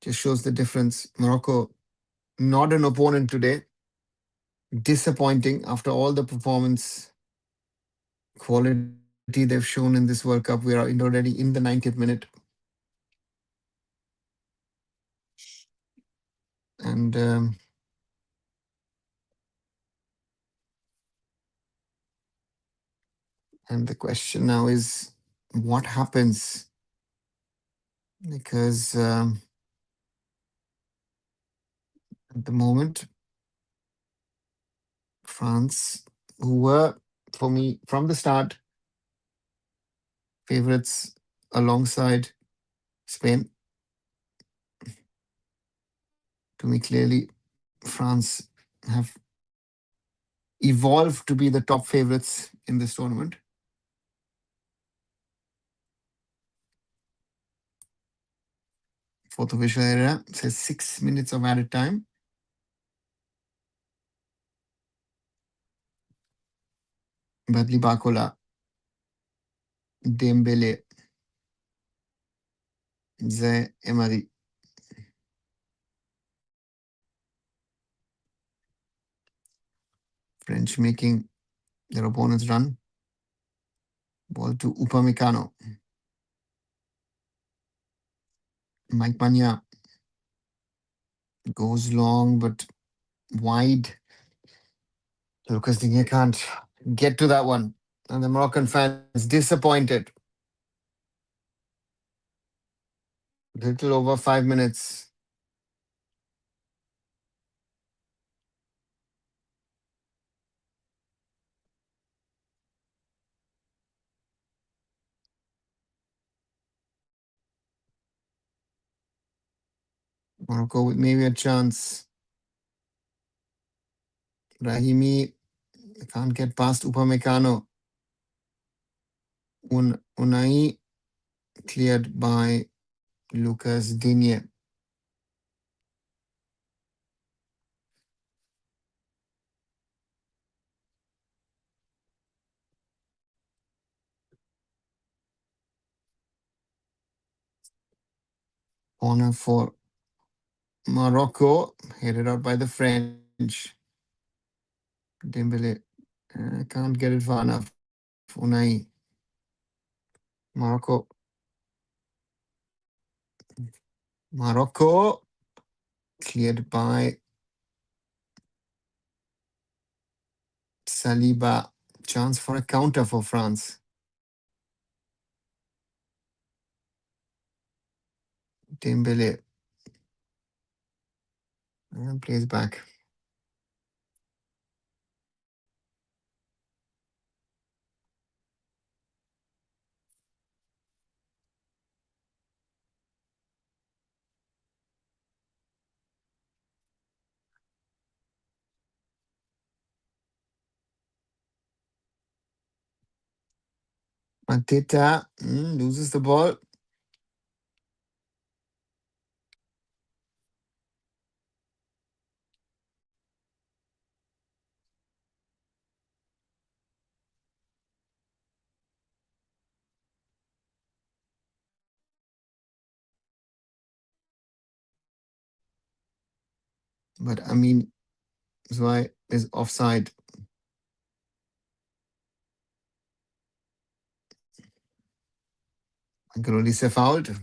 Just shows the difference. Morocco, not an opponent today. Disappointing after all the performance quality they've shown in this World Cup. We are already in the 90th minute. And And the question now is what happens? Because at the moment, France, who were, for me, from the start, favorites alongside Spain, to me, clearly, France have evolved to be the top favorites in this tournament. Fourth official error says 6 minutes of added time. Badli Bakola, Dembele, Zé Emery. French making their opponents run. Ball to Upamecano. Mike Panya goes long but wide. Lucas Digne can't get to that one. And the Moroccan fans disappointed. Little over 5 minutes. Morocco with maybe a chance. Brahimi can't get past Upamecano. Unai cleared by Lucas Digne. Corner for Morocco, headed out by the French. Dembele can't get it far enough. Unai. Morocco cleared by Saliba. Chance for a counter for France. Dembele. And plays back. Mateta loses the ball. But I mean, Zwei is offside. Grolice fouled.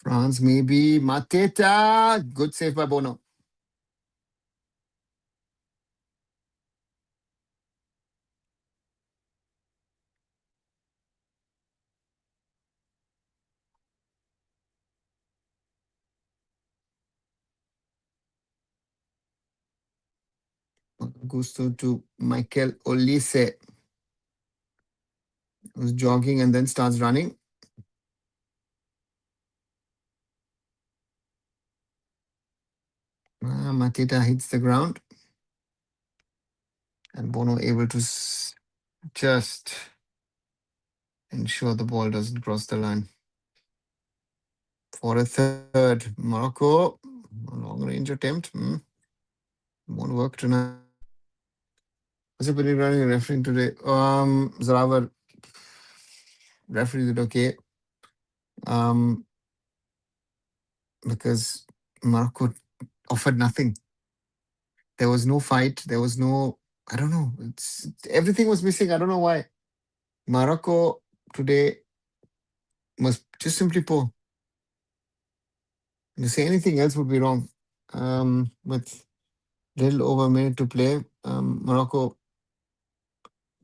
France maybe. Mateta. Good save by Bono. Gusto to Michael Olise, who's jogging and then starts running. Mateta hits the ground. And Bono able to just ensure the ball doesn't cross the line. For a third, Morocco, a long range attempt. Won't work tonight. Was it pretty running refereeing today? Zoravar referee did okay. Um, because Morocco offered nothing. There was no fight. There was no. I don't know. It's everything was missing. I don't know why. Morocco today was just simply poor. To say anything else would be wrong. With little over a minute to play, Morocco.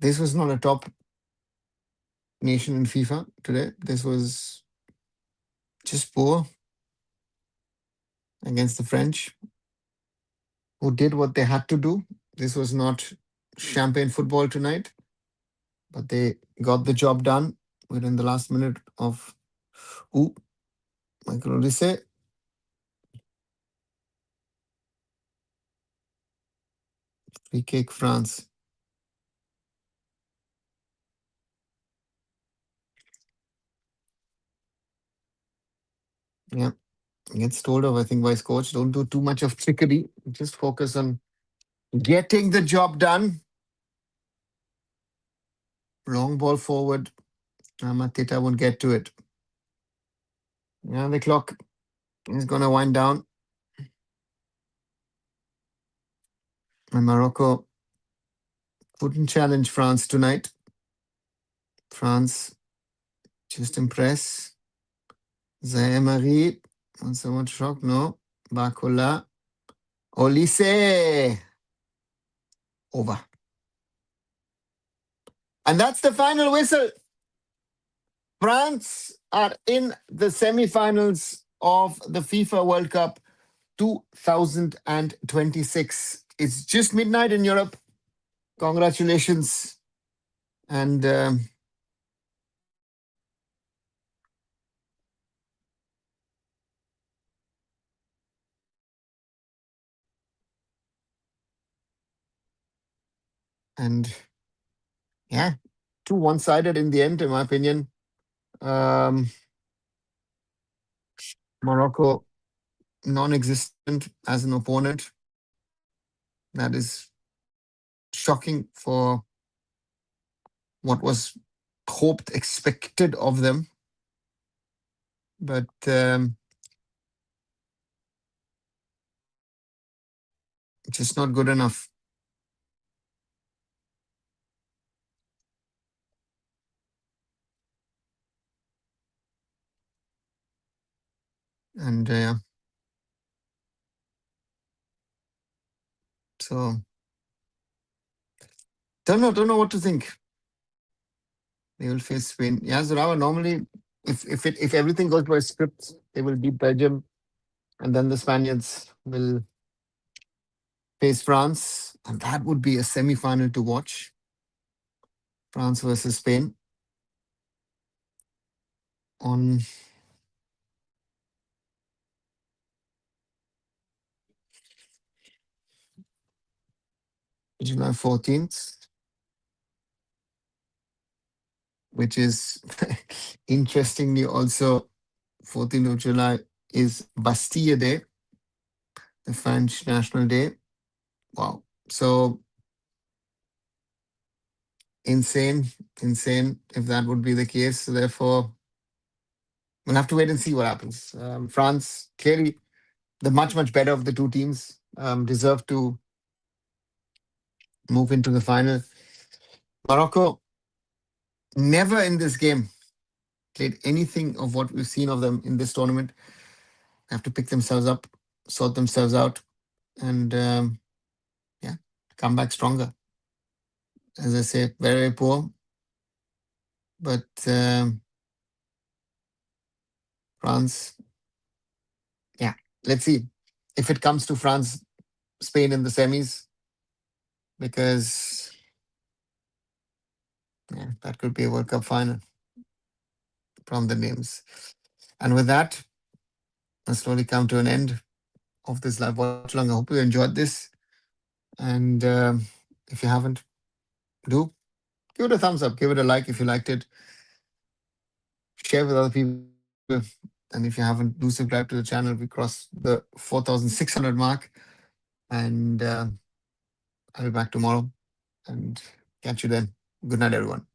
This was not a top nation in FIFA today. This was just poor against the French, who did what they had to do. This was not champagne football tonight, but they got the job done within the last minute of Michael Olise. Free kick France. Yeah. Gets told of, I think, by his coach, don't do too much of trickery. Just focus on getting the job done. Long ball forward. Mateta won't get to it. Yeah, the clock is going to wind down. And Morocco couldn't challenge France tonight. France just impress. Zaire-Marie. Not so much shock, no. Bakola. Olise. Over. And that's the final whistle. France are in the semi-finals of the FIFA World Cup 2026. It's just midnight in Europe. Congratulations. And yeah, too one-sided in the end, in my opinion. Morocco, non-existent as an opponent. That is shocking for what was hoped, expected of them. But just not good enough. And so don't know what to think. They will face Spain. Yeah, Zorawa, normally if everything goes by script, they will beat Belgium, and then the Spaniards will face France, and that would be a semi-final to watch. France versus Spain on July 14th, which is interestingly also 14th of July is Bastille Day, the French National Day. Wow. So insane if that would be the case. So therefore, we'll have to wait and see what happens. France, clearly the much better of the two teams, deserve to move into the final. Morocco, never in this game played anything of what we've seen of them in this tournament. Have to pick themselves up, sort themselves out, and yeah, come back stronger. As I say, very poor. But France, yeah, let's see if it comes to France, Spain in the semis, because yeah, that could be a World Cup final from the names. And with that, I'll slowly come to an end of this live watch along. I hope you enjoyed this. And if you haven't, do give it a thumbs up, give it a like if you liked it, share with other people. And if you haven't, do subscribe to the channel. We crossed the 4,600 mark. And I'll be back tomorrow. and catch you then. Good night, everyone.